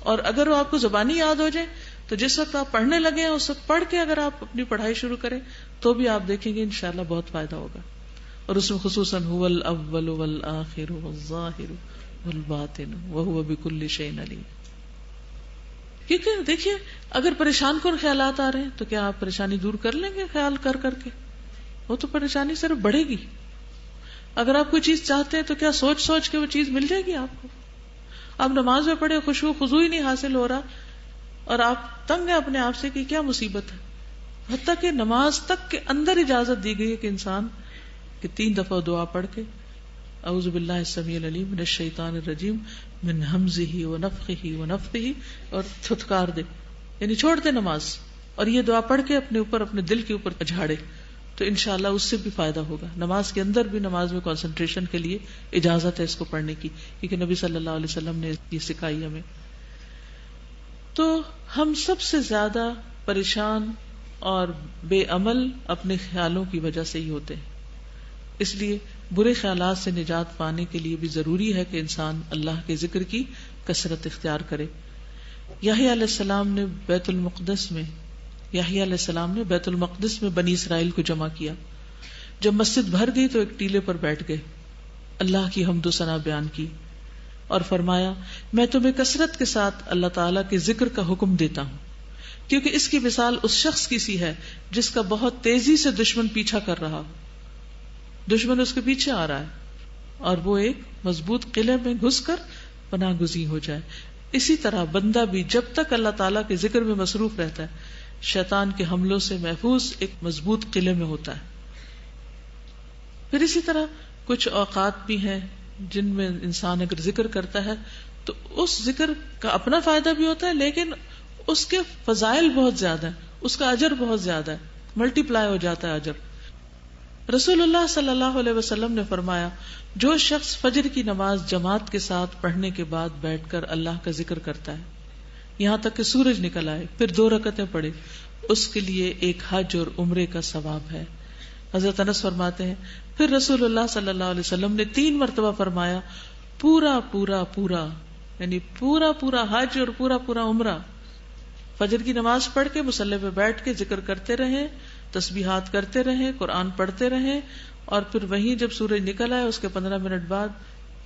[SPEAKER 2] اور اگر وہ آپ کو زبانی یاد ہو جائے تو جس وقت آپ پڑھنے لگے ہیں اس وقت پڑھ کے اگر آپ اپنی پڑھائی شروع کریں تو بھی آپ دیکھیں گے انشاءاللہ بہت فائدہ ہوگا. اور اس میں خصوصاً هو الاول والآخر والظاہر والباطن وهو بكل شيء علیم. کیونکہ دیکھیے اگر پریشان کن خیالات آ رہے ہیں تو کیا آپ پریشانی دور کر لیں گے خیال کر کر کے؟ وہ تو پریشانی صرف بڑھے گی. اگر آپ کوئی چیز چاہتے ہیں تو کیا سوچ سوچ کے وہ چیز مل جائے گی آپ کو؟ آپ نماز میں پڑھے خشوع خضوع ہی نہیں حاصل ہو رہا اور آپ تنگ ہیں اپنے آپ سے کہ کیا مصیبت ہے. حتیٰ کہ نماز تک کے اندر اجازت دی گئی ہے کہ انسان کہ 3 دفعہ دعا پڑھ کے اعوذ باللہ السمیع العلیم من الشیطان الرجیم من ہمزہ ونفخہ ونفثہ اور تھتکار دے، یعنی چھوڑ دے نماز اور یہ دعا پڑھ کے اپنے اوپر اپنے دل کے اوپر اجھاڑے تو انشاءاللہ اس سے بھی فائدہ ہوگا. نماز کے اندر بھی نماز میں کنسنٹریشن کے لیے اجازت ہے اس کو پڑھنے کی، کیونکہ نبی صلی اللہ علیہ وسلم نے یہ سکھائی ہمیں. تو ہم سب سے زیادہ پریشان اور بے عمل اپنے خیالوں کی وجہ سے ہی ہوتے ہیں. اس لیے برے خیالات سے نجات پانے کے لیے بھی ضروری ہے کہ انسان اللہ کے ذکر کی کثرت اختیار کرے. یحییٰ علیہ السلام نے بیت المقدس میں یحییٰ علیہ السلام نے بیت المقدس میں بنی اسرائیل کو جمع کیا. جب مسجد بھر گئی تو ایک ٹیلے پر بیٹھ گئے, اللہ کی حمد و ثنا بیان کی اور فرمایا میں تمہیں کثرت کے ساتھ اللہ تعالیٰ کے ذکر کا حکم دیتا ہوں, کیونکہ اس کی مثال اس شخص کی سی ہے جس کا بہت تیزی سے دشمن پیچھا کر رہا ہو. دشمن اس کے پیچھے آ رہا ہے اور وہ ایک مضبوط قلعے میں گھس کر پناہ گزین ہو جائے. اسی طرح بندہ بھی جب تک اللہ تعالیٰ کے ذکر میں مصروف رہتا ہے شیطان کے حملوں سے محفوظ ایک مضبوط قلعے میں ہوتا ہے. پھر اسی طرح کچھ اوقات بھی ہیں جن میں انسان اگر ذکر کرتا ہے تو اس ذکر کا اپنا فائدہ بھی ہوتا ہے, لیکن اس کے فضائل بہت زیادہ ہیں, اس کا اجر بہت زیادہ ہے, ملٹی پلائی ہو جاتا ہے اجر. رسول اللہ صلی اللہ علیہ وسلم نے فرمایا جو شخص فجر کی نماز جماعت کے ساتھ پڑھنے کے بعد بیٹھ کر اللہ کا ذکر کرتا ہے یہاں تک کہ سورج نکل آئے, پھر 2 رکعتیں پڑھے, اس کے لیے ایک حج اور عمرے کا ثواب ہے. حضرت انس فرماتے ہیں پھر رسول اللہ صلی اللہ علیہ وسلم نے 3 مرتبہ فرمایا پورا پورا پورا, یعنی پورا پورا حج اور پورا پورا عمرہ. فجر کی نماز پڑھ کے مصلی پہ بیٹھ کے ذکر کرتے رہیں, تسبیحات کرتے رہیں, قرآن پڑھتے رہیں, اور پھر وہیں جب سورج نکل آئے اس کے 15 منٹ بعد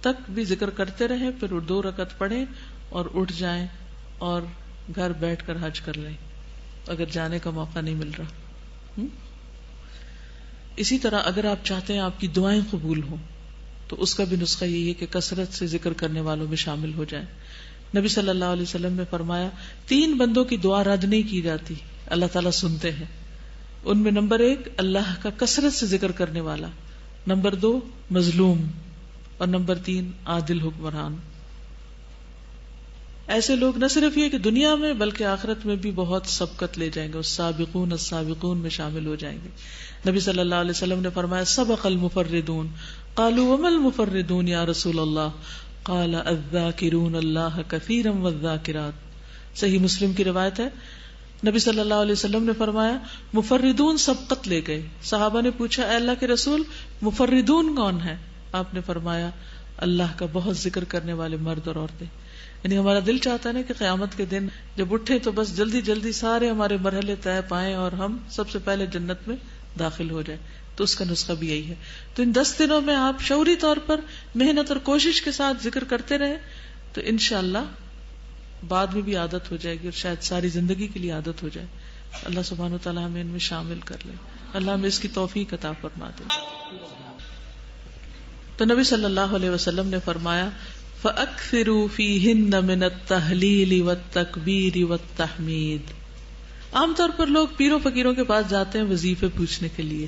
[SPEAKER 2] تک بھی ذکر کرتے رہیں, پھر 2 رکعت پڑھیں اور اٹھ جائیں اور گھر بیٹھ کر حج کر لیں اگر جانے کا موقع نہیں مل رہا. اسی طرح اگر آپ چاہتے ہیں آپ کی دعائیں قبول ہوں تو اس کا بھی نسخہ یہی ہے کہ کثرت سے ذکر کرنے والوں میں شامل ہو جائیں. نبی صلی اللہ علیہ وسلم نے فرمایا 3 بندوں کی دعا رد نہیں کی جاتی, اللہ تعالیٰ سنتے ہیں. ان میں نمبر 1 اللہ کا کثرت سے ذکر کرنے والا, نمبر 2 مظلوم, اور نمبر 3 عادل حکمران. ایسے لوگ نہ صرف یہ کہ دنیا میں بلکہ آخرت میں بھی بہت سبقت لے جائیں گے, السابقون السابقون میں شامل ہو جائیں گے. نبی صلی اللہ علیہ وسلم نے فرمایا سبق المفردون قالوا وما المفردون یا رسول اللہ قال الذاکرون اللہ کثیرا والذاکرات. صحیح مسلم کی روایت ہے, نبی صلی اللہ علیہ وسلم نے فرمایا مفردون سبقت لے گئے. صحابہ نے پوچھا اے اللہ کے رسول مفردون کون ہے؟ آپ نے فرمایا اللہ کا بہت ذکر کرنے والے مرد اور عورتیں. یعنی ہمارا دل چاہتا ہے نا کہ قیامت کے دن جب اٹھے تو بس جلدی جلدی سارے ہمارے مرحلے طے پائیں اور ہم سب سے پہلے جنت میں داخل ہو جائیں. تو اس کا نسخہ بھی یہی ہے. تو ان 10 دنوں میں آپ شعوری طور پر محنت اور کوشش کے ساتھ ذکر کرتے رہیں تو انشاءاللہ بعد میں بھی عادت ہو جائے گی اور شاید ساری زندگی کے لیے عادت ہو جائے. اللہ سبحانہ و تعالیٰ ہمیں ان میں شامل کر لے, اللہ ہمیں اس کی توفیق عطا فرما دے. تو نبی صلی اللہ علیہ وسلم نے فرمایا فَأَكْثِرُوا فِيهِنَّ مِنَ التَّهْلِيلِ وَالتَّكْبِيرِ وَالتَّحْمِيدِ. عام طور پر لوگ پیروں فقیروں کے پاس جاتے ہیں وظیفے پوچھنے کے لیے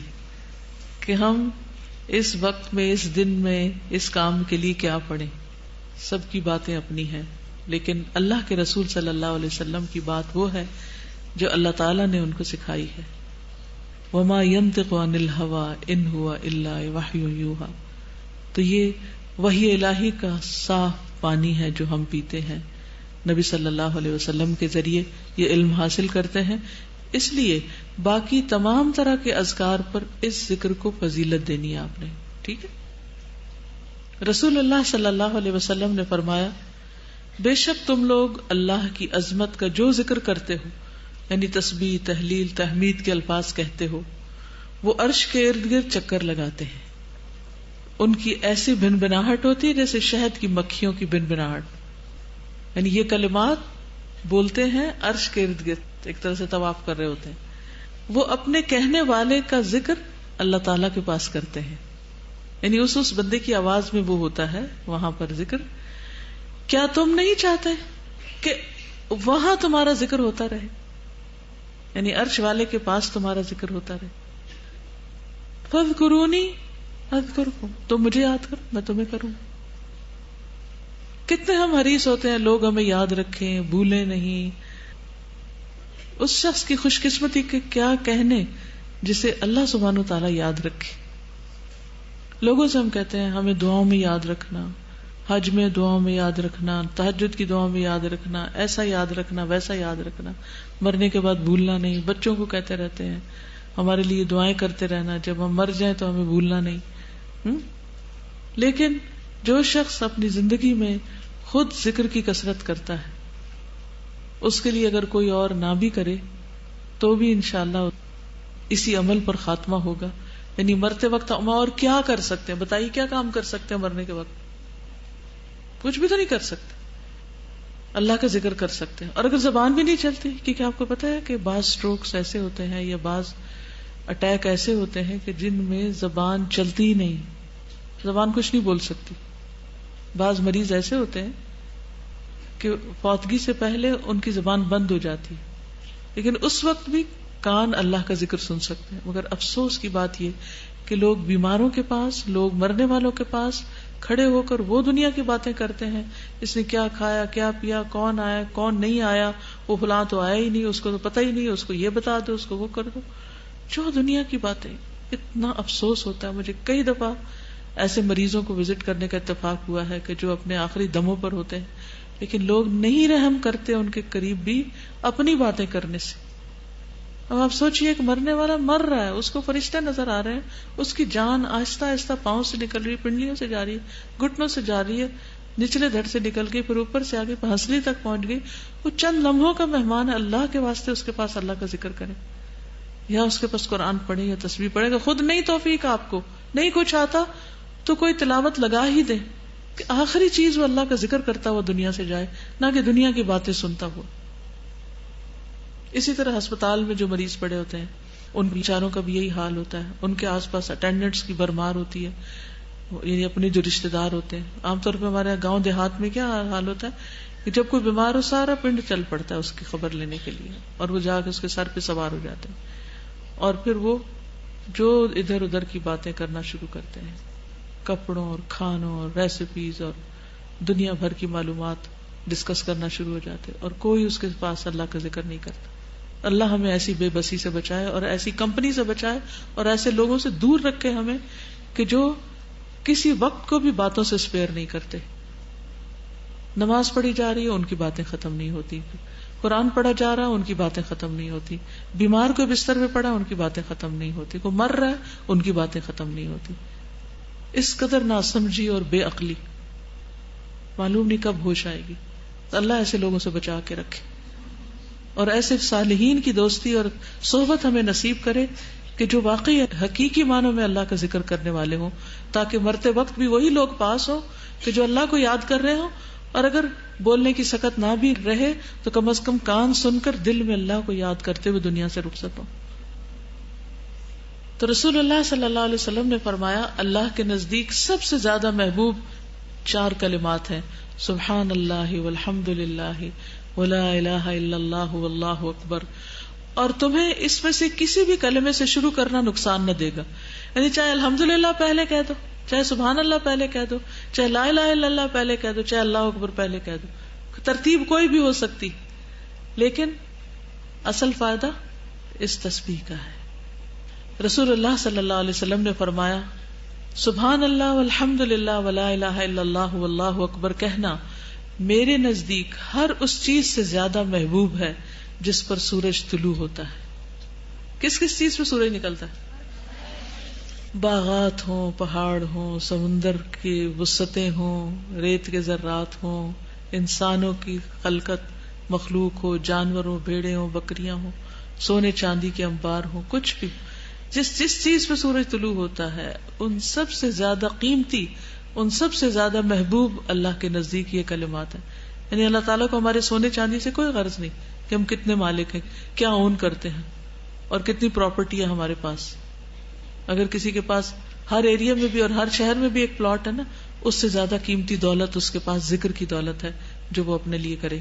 [SPEAKER 2] کہ ہم اس وقت میں, اس دن میں, اس کام کے لیے کیا پڑھیں. سب کی باتیں اپنی ہیں, لیکن اللہ کے رسول صلی اللہ علیہ وسلم کی بات وہ ہے جو اللہ تعالیٰ نے ان کو سکھائی ہے. وَمَا يَنطِقُ عَنِ الْهَوَىٰ إِنْ هُوَ إِلَّا وَحْيٌ يُوحَىٰ. تو یہ وحی الہی کا صاف پانی ہے جو ہم پیتے ہیں. نبی صلی اللہ علیہ وسلم کے ذریعے یہ علم حاصل کرتے ہیں, اس لیے باقی تمام طرح کے اذکار پر اس ذکر کو فضیلت دینی ہے آپ نے. ٹھیک ہے. رسول اللہ صلی اللہ علیہ وسلم نے فرمایا بے شک تم لوگ اللہ کی عظمت کا جو ذکر کرتے ہو, یعنی تسبیح, تحلیل, تحمید کے الفاظ کہتے ہو, وہ عرش کے ارد گرد چکر لگاتے ہیں. ان کی ایسی بن بناہٹ ہوتی ہے جیسے شہد کی مکھیوں کی بن بناہٹ. یعنی یہ کلمات بولتے ہیں عرش کے ارد گرد, ایک طرح سے طواف کر رہے ہوتے ہیں. وہ اپنے کہنے والے کا ذکر اللہ تعالیٰ کے پاس کرتے ہیں, یعنی اس بندے کی آواز میں وہ ہوتا ہے وہاں پر ذکر. کیا تم نہیں چاہتے کہ وہاں تمہارا ذکر ہوتا رہے, یعنی عرش والے کے پاس تمہارا ذکر ہوتا رہے. فاذکرونی اذکرکم, تم مجھے یاد کرو میں تمہیں کروں. کتنے ہم حریص ہوتے ہیں لوگ ہمیں یاد رکھیں, بھولیں نہیں. اس شخص کی خوش قسمتی کے کیا کہنے جسے اللہ سبحانہ و تعالیٰ یاد رکھے. لوگوں سے ہم کہتے ہیں ہمیں دعاؤں میں یاد رکھنا, حج میں دعاؤں میں یاد رکھنا, تہجد کی دعاؤں میں یاد رکھنا, ایسا یاد رکھنا, ویسا یاد رکھنا, مرنے کے بعد بھولنا نہیں. بچوں کو کہتے رہتے ہیں ہمارے لیے دعائیں کرتے رہنا, جب ہم مر جائیں تو ہمیں بھولنا نہیں. لیکن جو شخص اپنی زندگی میں خود ذکر کی کثرت کرتا ہے, اس کے لیے اگر کوئی اور نہ بھی کرے تو بھی انشاءاللہ اسی عمل پر خاتمہ ہوگا. یعنی مرتے وقت ہم اور کیا کر سکتے ہیں؟ بتائیے کیا کام کر سکتے ہیں مرنے کے وقت؟ کچھ بھی تو نہیں کر سکتے. اللہ کا ذکر کر سکتے ہیں. اور اگر زبان بھی نہیں چلتی، کیونکہ آپ کو پتا ہے کہ بعض سٹروکس ایسے ہوتے ہیں یا بعض اٹیک ایسے ہوتے ہیں کہ جن میں زبان چلتی ہی نہیں، زبان کچھ نہیں بول سکتی. بعض مریض ایسے ہوتے ہیں کہ فوتگی سے پہلے ان کی زبان بند ہو جاتی، لیکن اس وقت بھی کان اللہ کا ذکر سن سکتے ہیں. مگر افسوس کی بات یہ کہ لوگ بیماروں کے پاس، لوگ مرنے والوں کے پاس کھڑے ہو کر وہ دنیا کی باتیں کرتے ہیں، اس نے کیا کھایا، کیا پیا، کون آیا، کون نہیں آیا، وہ فلاں تو آیا ہی نہیں، اس کو تو پتہ ہی نہیں، اس کو یہ بتا دو، اس کو وہ کر دو، جو دنیا کی باتیں. اتنا افسوس ہوتا ہے. مجھے کئی دفعہ ایسے مریضوں کو وزٹ کرنے کا اتفاق ہوا ہے کہ جو اپنے آخری دموں پر ہوتے ہیں، لیکن لوگ نہیں رحم کرتے ان کے قریب بھی اپنی باتیں کرنے سے. اب آپ سوچئے کہ مرنے والا مر رہا ہے، اس کو فرشتے نظر آ رہے ہیں، اس کی جان آہستہ آہستہ پاؤں سے نکل رہی ہے، پنڈلیوں سے جا رہی ہے، گھٹنوں سے جا رہی ہے، نچلے دھڑ سے نکل گئی، پھر اوپر سے آگے ہنسلی تک پہنچ گئی. وہ چند لمحوں کا مہمان ہے. اللہ کے واسطے اس کے پاس اللہ کا ذکر کرے، یا اس کے پاس قرآن پڑھے یا تسبیح پڑھے. گا خود نہیں توفیق آپ کو نہیں کچھ آتا تو کوئی تلاوت لگا ہی دے کہ آخری چیز وہ اللہ کا ذکر کرتا ہوا دنیا سے جائے، نہ کہ دنیا کی باتیں سنتا ہوا. اسی طرح ہسپتال میں جو مریض پڑے ہوتے ہیں ان بیچاروں کا بھی یہی حال ہوتا ہے. ان کے آس پاس اٹینڈنٹس کی بھرمار ہوتی ہے، یعنی اپنے جو رشتے دار ہوتے ہیں. عام طور پہ ہمارے گاؤں دیہات میں کیا حال ہوتا ہے کہ جب کوئی بیمار ہو سارا پنڈ چل پڑتا ہے اس کی خبر لینے کے لیے، اور وہ جا کے اس کے سر پہ سوار ہو جاتے ہیں، اور پھر وہ جو ادھر ادھر کی باتیں کرنا شروع کرتے ہیں، کپڑوں اور کھانوں اور ریسیپیز اور دنیا بھر کی معلومات ڈسکس کرنا شروع ہو جاتے، اور کوئی اس کے پاس اللہ کا ذکر نہیں کرتا. اللہ ہمیں ایسی بے بسی سے بچائے اور ایسی کمپنی سے بچائے اور ایسے لوگوں سے دور رکھے ہمیں کہ جو کسی وقت کو بھی باتوں سے اسپیئر نہیں کرتے. نماز پڑھی جا رہی ہے ان کی باتیں ختم نہیں ہوتی، قرآن پڑھا جا رہا ہے ان کی باتیں ختم نہیں ہوتی، بیمار کو بستر پہ پڑا ان کی باتیں ختم نہیں ہوتی، کوئی مر رہا ہے ان کی باتیں ختم نہیں ہوتی. اس قدر ناسمجھی اور بے عقلی، معلوم نہیں کب ہوش آئے گی. اللہ ایسے لوگوں سے بچا کے رکھے اور ایسے صالحین کی دوستی اور صحبت ہمیں نصیب کرے کہ جو واقعی حقیقی معنوں میں اللہ کا ذکر کرنے والے ہوں، تاکہ مرتے وقت بھی وہی لوگ پاس ہوں کہ جو اللہ کو یاد کر رہے ہوں، اور اگر بولنے کی سکت نہ بھی رہے تو کم از کم کان سن کر دل میں اللہ کو یاد کرتے ہوئے دنیا سے رخصت ہوں. تو رسول اللہ صلی اللہ علیہ وسلم نے فرمایا اللہ کے نزدیک سب سے زیادہ محبوب 4 کلمات ہیں: سبحان اللہ والحمد للہ ولا الہ الا اللہ واللہ اکبر. اور تمہیں اس میں سے کسی بھی کلمے سے شروع کرنا نقصان نہ دے گا. یعنی چاہے الحمدللہ پہلے کہہ دو، چاہے سبحان اللہ پہلے کہہ دو، چاہے لا الہ الا اللہ پہلے کہہ دو، چاہے اللہ اکبر پہلے کہہ دو. ترتیب کوئی بھی ہو سکتی، لیکن اصل فائدہ اس تسبیح کا ہے. رسول اللہ صلی اللہ علیہ وسلم نے فرمایا سبحان اللہ والحمد للہ ولا الہ الا اللہ واللہ اکبر کہنا میرے نزدیک ہر اس چیز سے زیادہ محبوب ہے جس پر سورج طلوع ہوتا ہے. کس کس چیز پہ سورج نکلتا ہے؟ باغات ہوں، پہاڑ ہوں، سمندر کی وسعتیں ہوں، ریت کے ذرات ہوں، انسانوں کی خلقت مخلوق ہو، جانور ہوں، بھیڑیں ہوں، بکریاں ہوں، سونے چاندی کے انبار ہوں، کچھ بھی جس چیز پہ سورج طلوع ہوتا ہے ان سب سے زیادہ قیمتی، ان سب سے زیادہ محبوب اللہ کے نزدیک یہ کلمات ہیں. یعنی اللہ تعالیٰ کو ہمارے سونے چاندی سے کوئی غرض نہیں کہ ہم کتنے مالک ہیں، کیا اون کرتے ہیں اور کتنی پراپرٹی ہے ہمارے پاس. اگر کسی کے پاس ہر ایریا میں بھی اور ہر شہر میں بھی ایک پلاٹ ہے نا، اس سے زیادہ قیمتی دولت اس کے پاس ذکر کی دولت ہے جو وہ اپنے لیے کرے.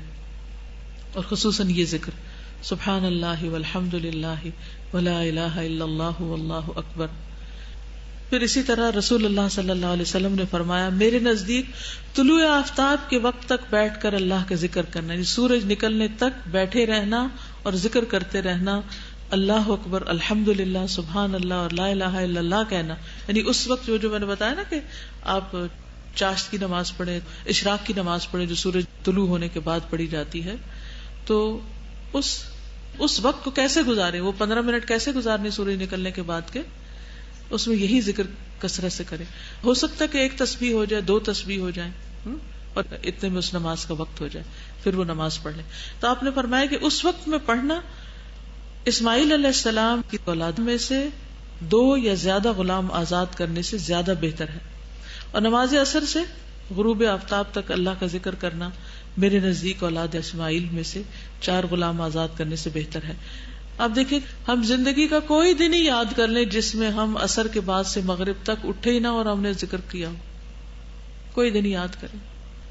[SPEAKER 2] اور خصوصاً یہ ذکر سبحان اللہ والحمد للہ ولا الہ الا اللہ واللہ اکبر. پھر اسی طرح رسول اللہ صلی اللہ علیہ وسلم نے فرمایا میرے نزدیک طلوع آفتاب کے وقت تک بیٹھ کر اللہ کا ذکر کرنا، یعنی سورج نکلنے تک بیٹھے رہنا اور ذکر کرتے رہنا، اللہ اکبر، الحمدللہ، سبحان اللہ اور لا الہ الا اللہ کہنا. یعنی اس وقت جو میں نے بتایا نا کہ آپ چاشت کی نماز پڑھیں، اشراق کی نماز پڑھیں جو سورج طلوع ہونے کے بعد پڑھی جاتی ہے، تو اس وقت کو کیسے گزارے، وہ 15 منٹ کیسے گزارنے سورج نکلنے کے بعد کے، اس میں یہی ذکر کثرت سے کریں. ہو سکتا ہے کہ 1 تسبیح ہو جائے، 2 تسبیح ہو جائیں، اور اتنے میں اس نماز کا وقت ہو جائے، پھر وہ نماز پڑھ لیں. تو آپ نے فرمایا کہ اس وقت میں پڑھنا اسماعیل علیہ السلام کی اولاد میں سے 2 یا زیادہ غلام آزاد کرنے سے زیادہ بہتر ہے، اور نماز عصر سے غروب آفتاب تک اللہ کا ذکر کرنا میرے نزدیک اولاد اسماعیل میں سے 4 غلام آزاد کرنے سے بہتر ہے۔ آپ دیکھیں، ہم زندگی کا کوئی دن ہی یاد کر لیں جس میں ہم عصر کے بعد سے مغرب تک اٹھے ہی نہ اور ہم نے ذکر کیا ہو، کوئی دن ہی یاد کریں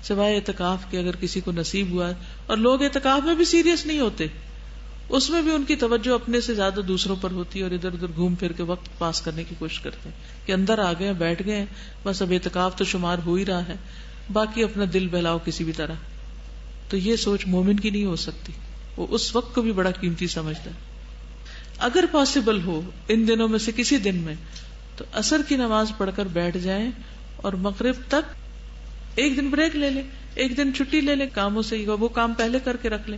[SPEAKER 2] سوائے اعتکاف کے، اگر کسی کو نصیب ہوا ہے۔ اور لوگ اعتکاف میں بھی سیریس نہیں ہوتے، اس میں بھی ان کی توجہ اپنے سے زیادہ دوسروں پر ہوتی ہے اور ادھر ادھر گھوم پھر کے وقت پاس کرنے کی کوشش کرتے ہیں کہ اندر آ گئے، بیٹھ گئے، بس اب اعتکاف تو شمار ہو ہی رہا ہے، باقی اپنا دل بہلاؤ کسی بھی طرح۔ تو یہ سوچ مومن کی نہیں ہو سکتی، وہ اس وقت کو بھی بڑا قیمتی سمجھتا ہے۔ اگر پاسبل ہو ان دنوں میں سے کسی دن میں تو عصر کی نماز پڑھ کر بیٹھ جائیں اور مغرب تک ایک دن بریک لے لیں، ایک دن چھٹی لے لیں کاموں سے، وہ کام پہلے کر کے رکھ لیں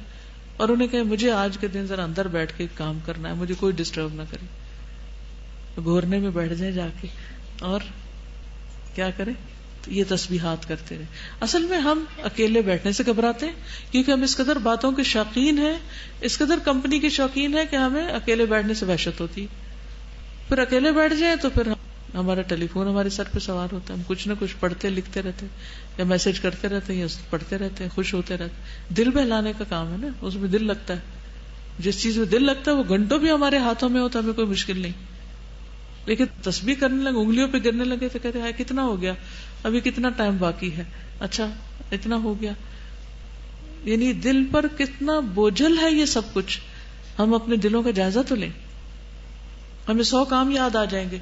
[SPEAKER 2] اور انہیں کہیں مجھے آج کے دن ذرا اندر بیٹھ کے کام کرنا ہے، مجھے کوئی ڈسٹرب نہ کرے، گھورنے میں بیٹھ جائیں جا کے اور کیا کریں، تو یہ تسبیحات کرتے رہے۔ اصل میں ہم اکیلے بیٹھنے سے گھبراتے ہیں کیونکہ ہم اس قدر باتوں کے شوقین ہیں، اس قدر کمپنی کے شوقین ہیں کہ ہمیں اکیلے بیٹھنے سے وحشت ہوتی، پھر اکیلے بیٹھ جائیں تو پھر ہمارا ٹیلی فون ہمارے سر پہ سوار ہوتا ہے، ہم کچھ نہ کچھ پڑھتے لکھتے رہتے یا میسج کرتے رہتے یا پڑھتے رہتے ہیں، خوش ہوتے رہتے۔ دل بہلانے کا کام ہے نا، اس میں دل لگتا ہے، جس چیز میں دل لگتا ہے وہ گھنٹوں بھی ہمارے ہاتھوں میں ہوتا ہے، ہمیں کوئی مشکل نہیں۔ لیکن تسبیح کرنے لگے، انگلیوں پہ گرنے لگے تو کہتے ہیں کتنا ہو گیا، ابھی کتنا ٹائم باقی ہے، اچھا اتنا ہو گیا، یعنی دل پر کتنا بوجھل ہے یہ سب کچھ۔ ہم اپنے دلوں کا جائزہ تو لیں، ہمیں 100 کام یاد آ جائیں گے،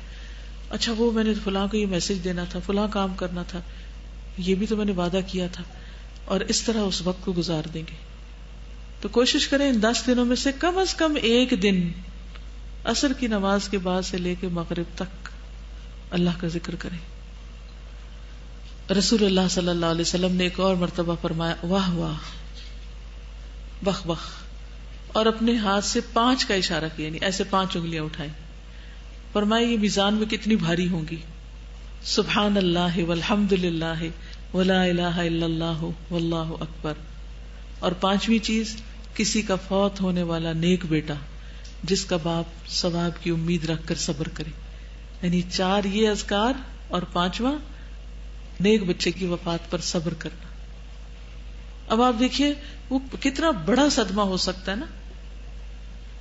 [SPEAKER 2] اچھا وہ میں نے فلاں کو یہ میسج دینا تھا، فلاں کام کرنا تھا، یہ بھی تو میں نے وعدہ کیا تھا، اور اس طرح اس وقت کو گزار دیں گے۔ تو کوشش کریں ان 10 دنوں میں سے کم از کم ایک دن عصر کی نماز کے بعد سے لے کے مغرب تک اللہ کا ذکر کریں۔ رسول اللہ صلی اللہ علیہ وسلم نے ایک اور مرتبہ فرمایا واہ واہ بخ بخ، اور اپنے ہاتھ سے 5 کا اشارہ کیا، یعنی ایسے 5 انگلیاں اٹھائیں، فرمایا یہ میزان میں کتنی بھاری ہوں گی، سبحان اللہ والحمد للہ ولا الہ الا اللہ واللہ اکبر۔ اور 5ویں چیز، کسی کا فوت ہونے والا نیک بیٹا جس کا باپ ثواب کی امید رکھ کر صبر کرے، یعنی 4 یہ اذکار اور 5واں نیک بچے کی وفات پر صبر کرنا۔ اب آپ دیکھیے وہ کتنا بڑا صدمہ ہو سکتا ہے نا،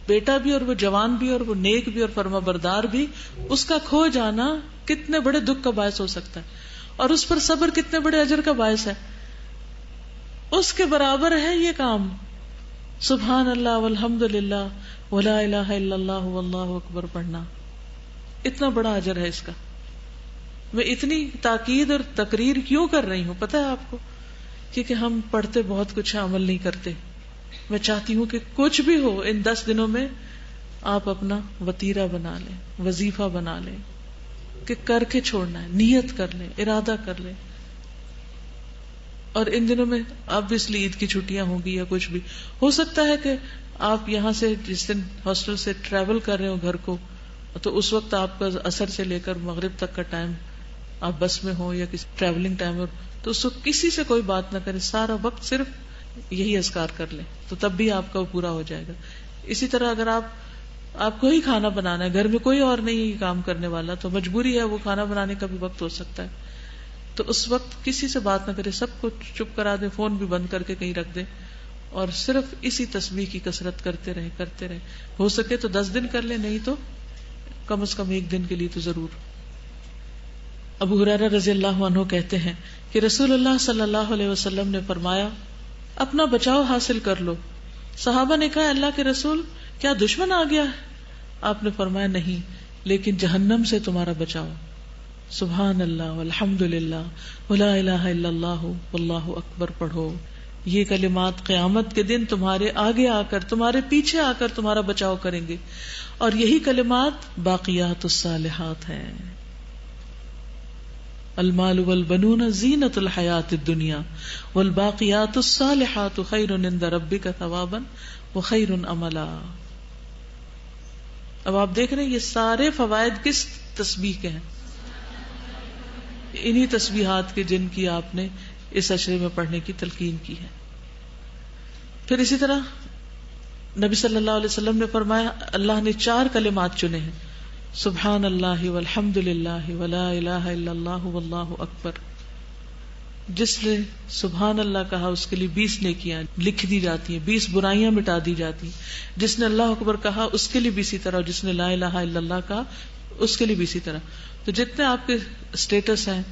[SPEAKER 2] بیٹا بھی اور وہ جوان بھی اور وہ نیک بھی اور فرما بردار بھی، اس کا کھو جانا کتنے بڑے دکھ کا باعث ہو سکتا ہے، اور اس پر صبر کتنے بڑے اجر کا باعث ہے۔ اس کے برابر ہے یہ کام، سبحان اللہ والحمد للہ ولا الہ الا اللہ واللہ اکبر پڑھنا، اتنا بڑا اجر ہے اس کا۔ میں اتنی تاکید اور تقریر کیوں کر رہی ہوں پتہ ہے آپ کو؟ کیونکہ ہم پڑھتے بہت کچھ ہے، عمل نہیں کرتے۔ میں چاہتی ہوں کہ کچھ بھی ہو ان 10 دنوں میں آپ اپنا وتیرہ بنا لیں، وظیفہ بنا لیں کہ کر کے چھوڑنا ہے، نیت کر لیں، ارادہ کر لیں۔ اور ان دنوں میں obviously عید کی چھٹیاں ہوں گی یا کچھ بھی ہو سکتا ہے کہ آپ یہاں سے جس دن ہاسٹل سے ٹریول کر رہے ہو گھر کو، تو اس وقت آپ کا عصر سے لے کر مغرب تک کا ٹائم آپ بس میں ہو یا کسی ٹریولنگ ٹائم ہو، تو اس وقت کسی سے کوئی بات نہ کریں، سارا وقت صرف یہی اذکار کر لیں، تو تب بھی آپ کا وہ پورا ہو جائے گا۔ اسی طرح اگر آپ کو ہی کھانا بنانا ہے، گھر میں کوئی اور نہیں ہے کام کرنے والا، تو مجبوری ہے وہ کھانا بنانے کا بھی وقت ہو سکتا ہے، تو اس وقت کسی سے بات نہ کرے، سب کو چپ کرا دیں، فون بھی بند کر کے کہیں رکھ دیں، اور صرف اسی تسبیح کی کثرت کرتے رہیں۔ ہو سکے تو 10 دن کر لیں، نہیں تو کم از کم 1 دن کے لیے تو ضرور۔ ابو ہریرہ رضی اللہ عنہ کہتے ہیں کہ رسول اللہ صلی اللہ علیہ وسلم نے فرمایا اپنا بچاؤ حاصل کر لو۔ صحابہ نے کہا اللہ کے رسول کیا دشمن آ گیا ہے؟ آپ نے فرمایا نہیں، لیکن جہنم سے تمہارا بچاؤ۔ سبحان اللہ والحمد للہ ولا الہ الا اللہ واللہ اکبر پڑھو، یہ کلمات قیامت کے دن تمہارے آگے آ کر، تمہارے پیچھے آ کر تمہارا بچاؤ کریں گے، اور یہی کلمات باقیات الصالحات ہیں۔ المال والبنون زینۃ الحیات الدنیا والباقیات الصالحات خیر عند ربک ثوابا وخیر املا۔ اب آپ دیکھ رہے ہیں یہ سارے فوائد کس تسبیح کے ہیں؟ انہی تسبیحات کے جن کی آپ نے اس عشرے میں پڑھنے کی تلقین کی ہے۔ پھر اسی طرح نبی صلی اللہ علیہ وسلم نے فرمایا اللہ نے 4 کلمات چنے ہیں، سبحان اللہ والحمد للہ ولا الہ الا اللہ واللہ اکبر. جس نے سبحان اللہ کہا اس کے لیے 20 نیکیاں لکھ دی جاتی ہیں، 20 برائیاں مٹا دی جاتی ہیں. جس نے اللہ اکبر کہا اس کے لیے بھی اسی طرح، اور جس نے لا الہ الا اللہ کہا اس کے لیے بھی اسی طرح. تو جتنے آپ کے اسٹیٹس ہیں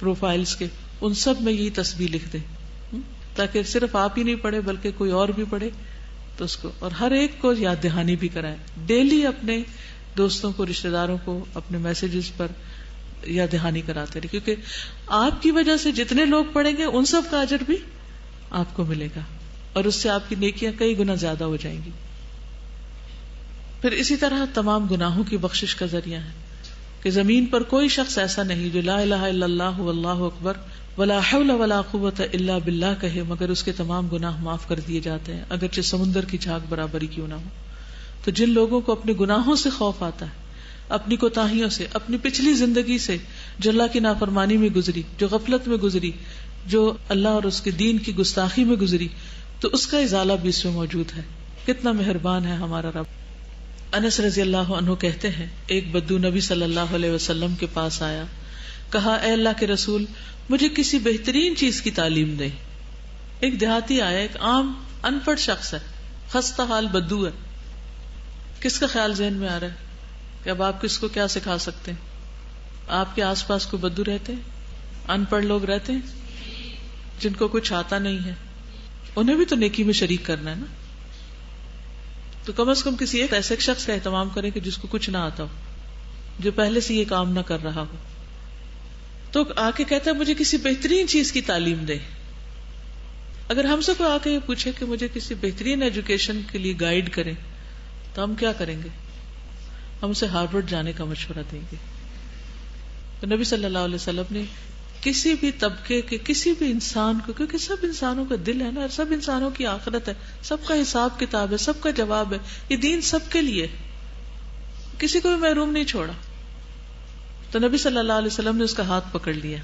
[SPEAKER 2] پروفائلز کے، ان سب میں یہی تسبیح لکھ دیں، تاکہ صرف آپ ہی نہیں پڑھے بلکہ کوئی اور بھی پڑھے تو اس کو، اور ہر ایک کو یاد دہانی بھی کرائے. ڈیلی اپنے دوستوں کو، رشتہ داروں کو اپنے میسیجز پر یاد دہانی کراتے رہے، کیونکہ آپ کی وجہ سے جتنے لوگ پڑھیں گے ان سب کا اجر بھی آپ کو ملے گا، اور اس سے آپ کی نیکیاں کئی گنا زیادہ ہو جائیں گی. پھر اسی طرح تمام گناہوں کی بخشش کا ذریعہ ہے کہ زمین پر کوئی شخص ایسا نہیں جو لا الہ الا اللہ واللہ اکبر ولا حول ولا قوت الا باللہ کہے مگر اس کے تمام گناہ معاف کر دیے جاتے ہیں، اگرچہ سمندر کی جھاگ برابر ہی کیوں نہ ہو. تو جن لوگوں کو اپنے گناہوں سے خوف آتا ہے، اپنی کوتاہیوں سے، اپنی پچھلی زندگی سے جو اللہ کی نافرمانی میں گزری، جو غفلت میں گزری، جو اللہ اور اس کے دین کی گستاخی میں گزری، تو اس کا ازالہ بھی اس میں موجود ہے. کتنا مہربان ہے ہمارا رب. انس رضی اللہ عنہ کہتے ہیں ایک بدو نبی صلی اللہ علیہ وسلم کے پاس آیا، کہا اے اللہ کے رسول مجھے کسی بہترین چیز کی تعلیم دے. ایک دیہاتی آیا، ایک عام ان پڑھ شخص ہے، خستہ حال بدو ہے. کس کا خیال ذہن میں آ رہا ہے کہ اب آپ کس کو کیا سکھا سکتے ہیں؟ آپ کے آس پاس کوئی بدو رہتے ہیں، ان پڑھ لوگ رہتے ہیں جن کو کچھ آتا نہیں ہے، انہیں بھی تو نیکی میں شریک کرنا ہے نا. تو کم از کم کسی ایک ایسے شخص کا اہتمام کریں کہ جس کو کچھ نہ آتا ہو، جو پہلے سے یہ کام نہ کر رہا ہو. تو آ کے کہتا ہے مجھے کسی بہترین چیز کی تعلیم دے. اگر ہم سے کوئی آ کے یہ پوچھے کہ مجھے کسی بہترین ایجوکیشن کے لیے گائیڈ کریں تو ہم کیا کریں گے؟ ہم اسے ہارورڈ جانے کا مشورہ دیں گے. تو نبی صلی اللہ علیہ وسلم نے کسی بھی طبقے کے کسی بھی انسان کو، کیونکہ سب انسانوں کا دل ہے نا، سب انسانوں کی آخرت ہے، سب کا حساب کتاب ہے، سب کا جواب ہے، یہ دین سب کے لیے، کسی کو بھی محروم نہیں چھوڑا. تو نبی صلی اللہ علیہ وسلم نے اس کا ہاتھ پکڑ لیا.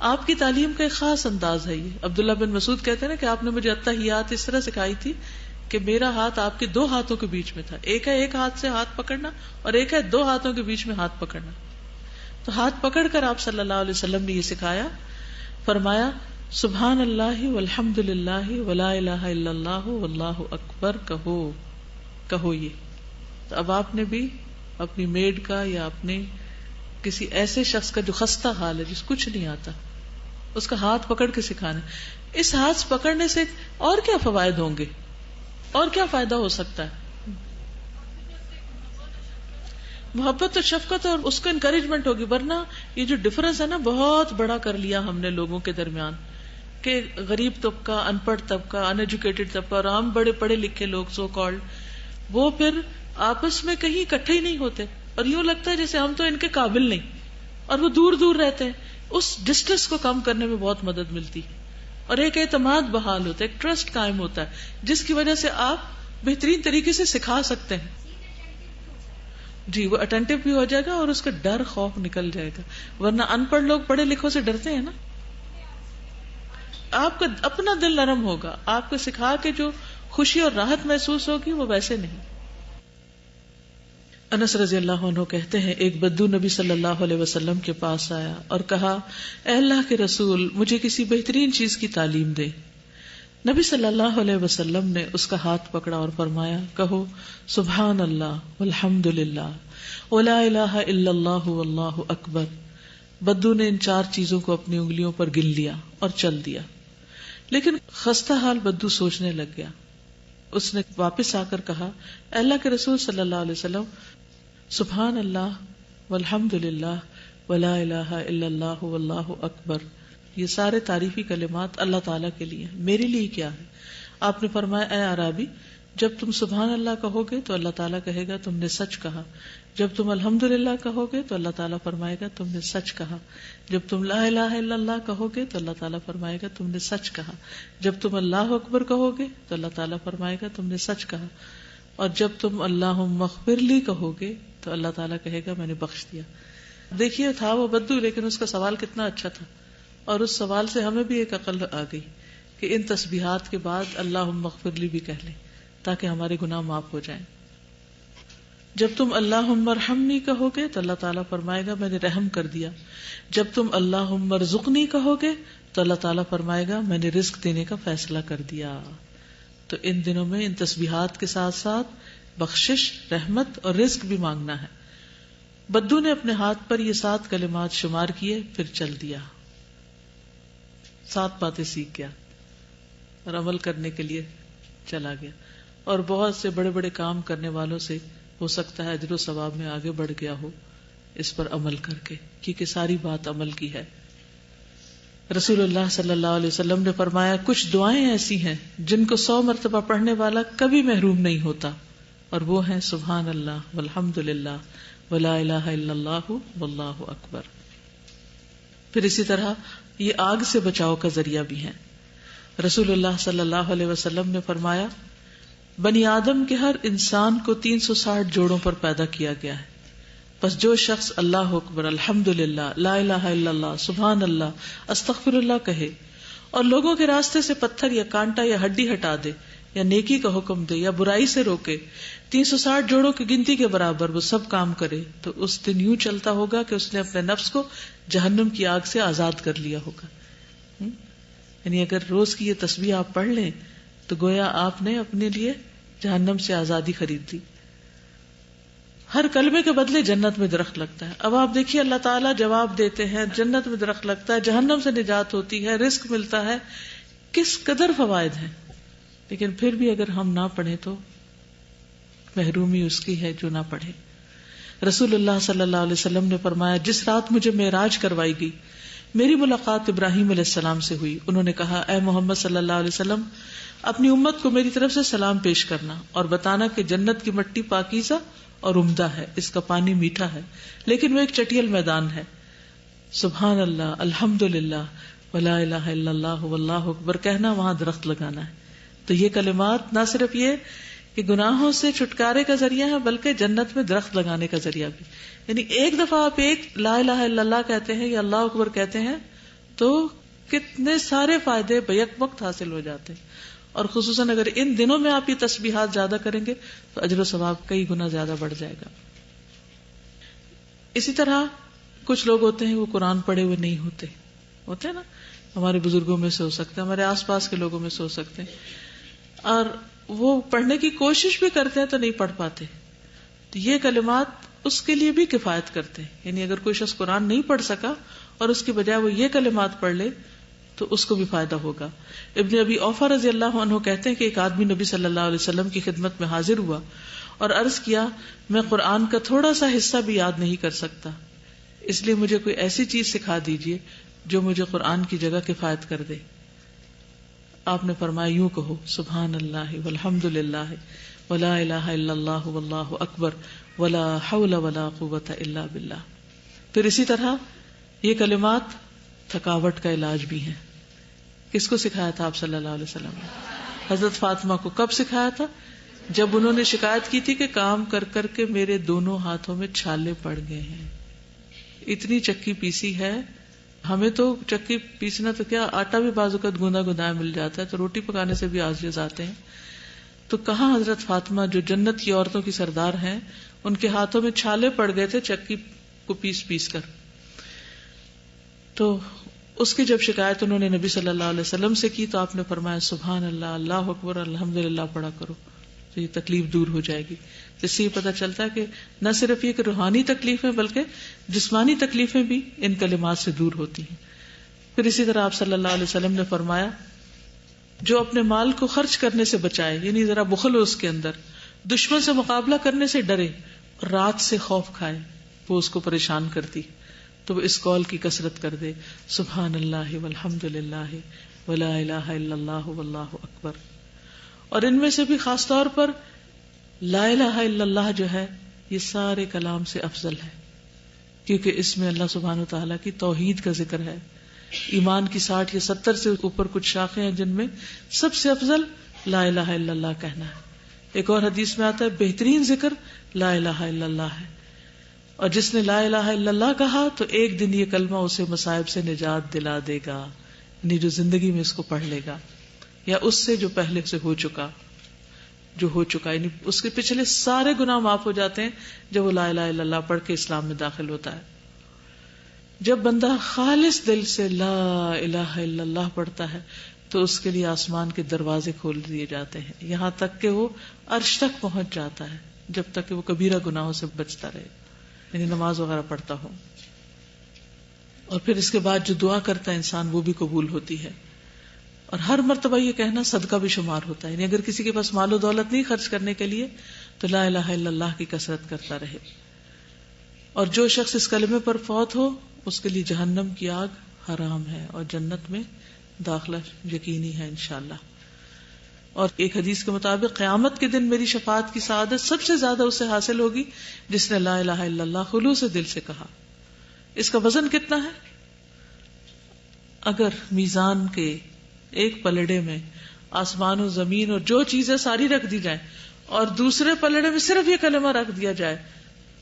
[SPEAKER 2] آپ کی تعلیم کا ایک خاص انداز ہے یہ. عبداللہ بن مسعود کہتے ہیں نا کہ آپ نے مجھے التحیات اس طرح سکھائی تھی کہ میرا ہاتھ آپ کے 2 ہاتھوں کے بیچ میں تھا. ایک ہے ایک ہاتھ سے ہاتھ پکڑنا، اور ایک ہے 2 ہاتھوں کے بیچ میں ہاتھ پکڑنا. تو ہاتھ پکڑ کر آپ صلی اللہ علیہ وسلم نے یہ سکھایا. فرمایا سبحان اللہ والحمد للہ ولا الہ الا اللہ واللہ اکبر کہو یہ. تو اب آپ نے بھی اپنی میڈ کا یا اپنے کسی ایسے شخص کا جو خستہ حال ہے، جس کچھ نہیں آتا، اس کا ہاتھ پکڑ کے سکھانا. اس ہاتھ پکڑنے سے اور کیا فوائد ہوں گے، اور کیا فائدہ ہو سکتا ہے؟ محبت اور شفقت اور اس کو انکریجمنٹ ہوگی. ورنہ یہ جو ڈفرنس ہے نا بہت بڑا کر لیا ہم نے لوگوں کے درمیان، کہ غریب طبقہ، ان پڑھ طبقہ، ان ایجوکیٹڈ طبقہ اور ہم بڑے پڑھے لکھے لوگ سو کالڈ، وہ پھر آپس میں کہیں اکٹھے ہی نہیں ہوتے، اور یوں لگتا ہے جیسے ہم تو ان کے قابل نہیں، اور وہ دور دور رہتے ہیں. اس ڈسٹینس کو کم کرنے میں بہت مدد ملتی ہے، اور ایک اعتماد بحال ہوتا ہے، ایک ٹرسٹ قائم ہوتا ہے، جس کی وجہ سے آپ بہترین طریقے سے سکھا سکتے ہیں. جی وہ اٹینٹیو بھی ہو جائے گا اور اس کا ڈر خوف نکل جائے گا. ورنہ ان پڑھ لوگ پڑھے لکھوں سے ڈرتے ہیں نا. آپ کا اپنا دل نرم ہوگا، آپ کو سکھا کے جو خوشی اور راحت محسوس ہوگی وہ ویسے نہیں. انس رضی اللہ عنہ کہتے ہیں ایک بدو نبی صلی اللہ علیہ وسلم کے پاس آیا اور کہا اے اللہ کے رسول مجھے کسی بہترین چیز کی تعلیم دے. نبی صلی اللہ علیہ وسلم نے اس کا ہاتھ پکڑا اور فرمایا کہو سبحان اللہ والحمد للہ ولا الہ الا اللہ واللہ اکبر. بدو نے ان 4 چیزوں کو اپنی انگلیوں پر گن لیا اور چل دیا. لیکن خستہ حال بدو سوچنے لگ گیا. اس نے واپس آ کر کہا اے اللہ کے رسول صلی اللہ علیہ وسلم سبحان اللہ والحمد للہ ولا الہ الا اللہ واللہ اکبر، یہ سارے تعریفی کلمات اللہ تعالیٰ کے لیے، میرے لیے کیا ہے؟ آپ نے فرمایا اے عرابی جب تم سبحان اللہ کہو گے تو اللہ تعالیٰ کہے گا تم نے سچ کہا، جب تم الحمدللہ کہو گے تو اللہ تعالیٰ فرمائے گا تم نے سچ کہا، جب تم لا الہ الا اللہ کہو گے تو اللہ تعالیٰ فرمائے گا تم نے سچ کہا، جب تم اللہ اکبر کہو گے تو اللہ تعالیٰ فرمائے گا تم نے سچ کہا، اور جب تم اللہم اغفر لی کہو گے تو اللہ تعالیٰ کہے گا میں نے بخش دیا. دیکھیے تھا وہ بدو لیکن اس کا سوال کتنا اچھا تھا، اور اس سوال سے ہمیں بھی ایک عقل آ گئی کہ ان تسبیحات کے بعد اللہم اغفر لی بھی کہہ لیں تاکہ ہمارے گناہ معاف ہو جائیں. جب تم اللہم ارحمنی کہو گے تو اللہ تعالیٰ فرمائے گا میں نے رحم کر دیا. جب تم اللہم ارزقنی کہو گے تو اللہ تعالیٰ فرمائے گا میں نے رزق دینے کا فیصلہ کر دیا. تو ان دنوں میں ان تسبیحات کے ساتھ ساتھ بخشش، رحمت اور رزق بھی مانگنا ہے. بدو نے اپنے ہاتھ پر یہ 7 کلمات شمار کیے، پھر چل دیا، 7 باتیں سیکھ گیا اور عمل کرنے کے لیے چلا گیا. اور بہت سے بڑے بڑے کام کرنے والوں سے ہو سکتا ہے اجر و ثواب میں آگے بڑھ گیا ہو اس پر عمل کر کے، کیونکہ ساری بات عمل کی ہے. رسول اللہ صلی اللہ علیہ وسلم نے فرمایا کچھ دعائیں ایسی ہیں جن کو 100 مرتبہ پڑھنے والا کبھی محروم نہیں ہوتا، اور وہ ہیں سبحان اللہ والحمد للہ ولا الہ الا اللہ واللہ اکبر. پھر اسی طرح یہ آگ سے بچاؤ کا ذریعہ بھی ہیں. رسول اللہ صلی اللہ علیہ وسلم نے فرمایا بنی آدم کے ہر انسان کو 360 جوڑوں پر پیدا کیا گیا ہے، پس جو شخص اللہ اکبر، الحمد للہ، لا الہ الا اللہ، سبحان اللہ، استغفر اللہ کہے اور لوگوں کے راستے سے پتھر یا کانٹا یا ہڈی ہٹا دے یا نیکی کا حکم دے یا برائی سے روکے، 360 جوڑوں کی گنتی کے برابر وہ سب کام کرے، تو اس دن یوں چلتا ہوگا کہ اس نے اپنے نفس کو جہنم کی آگ سے آزاد کر لیا ہوگا. یعنی اگر روز کی یہ تسبیح آپ پڑھ لیں تو گویا آپ نے اپنے لیے جہنم سے آزادی خرید لی. ہر کلمے کے بدلے جنت میں درخت لگتا ہے. اب آپ دیکھیے اللہ تعالیٰ جواب دیتے ہیں، جنت میں درخت لگتا ہے، جہنم سے نجات ہوتی ہے، رزق ملتا ہے، کس قدر فوائد ہیں. لیکن پھر بھی اگر ہم نہ پڑھیں تو محرومی اس کی ہے جو نہ پڑھے. رسول اللہ صلی اللہ علیہ وسلم نے فرمایا جس رات مجھے معراج کروائی گئی میری ملاقات ابراہیم علیہ السلام سے ہوئی. انہوں نے کہا اے محمد صلی اللہ علیہ وسلم اپنی امت کو میری طرف سے سلام پیش کرنا اور بتانا کہ جنت کی مٹی پاکیزہ اور عمدہ ہے، اس کا پانی میٹھا ہے لیکن وہ ایک چٹیل میدان ہے. سبحان اللہ، الحمد للہ، ولا الہ الا اللہ واللہ اکبر کہنا، وہاں درخت لگانا ہے. تو یہ کلمات نہ صرف یہ کہ گناہوں سے چھٹکارے کا ذریعہ ہے بلکہ جنت میں درخت لگانے کا ذریعہ بھی. یعنی ایک دفعہ آپ ایک لا الہ الا اللہ کہتے ہیں یا اللہ اکبر کہتے ہیں تو کتنے سارے فائدے بیک وقت حاصل ہو جاتے ہیں. اور خصوصاً اگر ان دنوں میں آپ یہ تسبیحات زیادہ کریں گے تو اجر و ثواب کئی گنا زیادہ بڑھ جائے گا. اسی طرح کچھ لوگ ہوتے ہیں وہ قرآن پڑھے ہوئے نہیں ہوتے ہیں نا، ہمارے بزرگوں میں سے ہو سکتے ہیں، ہمارے آس پاس کے لوگوں میں سے ہو سکتے ہیں، اور وہ پڑھنے کی کوشش بھی کرتے ہیں تو نہیں پڑھ پاتے. تو یہ کلمات اس کے لیے بھی کفایت کرتے ہیں. یعنی اگر کوئی شخص قرآن نہیں پڑھ سکا اور اس کی بجائے وہ یہ کلمات پڑھ لے تو اس کو بھی فائدہ ہوگا. ابن ابی اوفا رضی اللہ عنہ کہتے ہیں کہ ایک آدمی نبی صلی اللہ علیہ وسلم کی خدمت میں حاضر ہوا اور عرض کیا میں قرآن کا تھوڑا سا حصہ بھی یاد نہیں کر سکتا، اس لیے مجھے کوئی ایسی چیز سکھا دیجئے جو مجھے قرآن کی جگہ کفایت کر دے. آپ نے فرمایا یوں کہو سبحان اللہ والحمد للہ ولا الہ الا اللہ واللہ اکبر ولا حول ولا قوة الا باللہ. پھر اسی طرح یہ کلمات تھکاوٹ کا علاج بھی ہیں. کس کو سکھایا تھا آپ صلی اللہ علیہ وسلم نے؟ حضرت فاطمہ کو. کب سکھایا تھا؟ جب انہوں نے شکایت کی تھی کہ کام کر کر کے میرے دونوں ہاتھوں میں چھالے پڑ گئے ہیں. اتنی چکی پیسی ہے، ہمیں تو چکی پیسنا تو کیا، آٹا بھی بعض اوقات گندا گندا مل جاتا ہے تو روٹی پکانے سے بھی عاجز آتے ہیں. تو کہاں حضرت فاطمہ جو جنت کی عورتوں کی سردار ہیں ان کے ہاتھوں میں چھالے پڑ گئے تھے چکی کو پیس پیس کر. تو اس کی جب شکایت انہوں نے نبی صلی اللہ علیہ وسلم سے کی تو آپ نے فرمایا سبحان اللہ، اللہ اکبر، الحمدللہ پڑھا کرو تو یہ تکلیف دور ہو جائے گی. اس سے یہ پتہ چلتا ہے کہ نہ صرف یہ کہ روحانی تکلیفیں بلکہ جسمانی تکلیفیں بھی ان کلمات سے دور ہوتی ہیں. پھر اسی طرح آپ صلی اللہ علیہ وسلم نے فرمایا جو اپنے مال کو خرچ کرنے سے بچائے، یعنی ذرا بخل ہو اس کے اندر، دشمن سے مقابلہ کرنے سے ڈرے، رات سے خوف کھائے، وہ اس کو پریشان کرتی، تو وہ اس قول کی کثرت کر دے سبحان اللہ والحمد للہ ولا الہ الا اللہ واللہ اکبر. اور ان میں سے بھی خاص طور پر لا الہ الا اللہ جو ہے یہ سارے کلام سے افضل ہے، کیونکہ اس میں اللہ سبحانہ وتعالیٰ کی توحید کا ذکر ہے. ایمان کی 60 یا 70 سے اوپر کچھ شاخیں ہیں جن میں سب سے افضل لا الہ الا اللہ کہنا ہے. ایک اور حدیث میں آتا ہے بہترین ذکر لا الہ الا اللہ ہے، اور جس نے لا الہ الا اللہ کہا تو ایک دن یہ کلمہ اسے مصائب سے نجات دلا دے گا، یعنی جو زندگی میں اس کو پڑھ لے گا. یا اس سے جو پہلے سے ہو چکا، یعنی اس کے پچھلے سارے گناہ معاف ہو جاتے ہیں جب وہ لا الہ الا اللہ پڑھ کے اسلام میں داخل ہوتا ہے. جب بندہ خالص دل سے لا الہ الا اللہ پڑھتا ہے تو اس کے لیے آسمان کے دروازے کھول دیے جاتے ہیں، یہاں تک کہ وہ عرش تک پہنچ جاتا ہے، جب تک کہ وہ کبیرہ گناہوں سے بچتا رہے، یعنی نماز وغیرہ پڑھتا ہو. اور پھر اس کے بعد جو دعا کرتا ہے انسان وہ بھی قبول ہوتی ہے. اور ہر مرتبہ یہ کہنا صدقہ بھی شمار ہوتا ہے، یعنی اگر کسی کے پاس مال و دولت نہیں خرچ کرنے کے لیے تو لا الہ الا اللہ کی کثرت کرتا رہے. اور جو شخص اس کلمے پر فوت ہو اس کے لیے جہنم کی آگ حرام ہے اور جنت میں داخلہ یقینی ہے انشاءاللہ. اور ایک حدیث کے مطابق قیامت کے دن میری شفاعت کی سعادت سب سے زیادہ اسے حاصل ہوگی جس نے لا الہ الا اللہ خلوص دل سے کہا. اس کا وزن کتنا ہے؟ اگر میزان کے ایک پلڑے میں آسمان و زمین اور جو چیزیں ساری رکھ دی جائیں اور دوسرے پلڑے میں صرف یہ کلمہ رکھ دیا جائے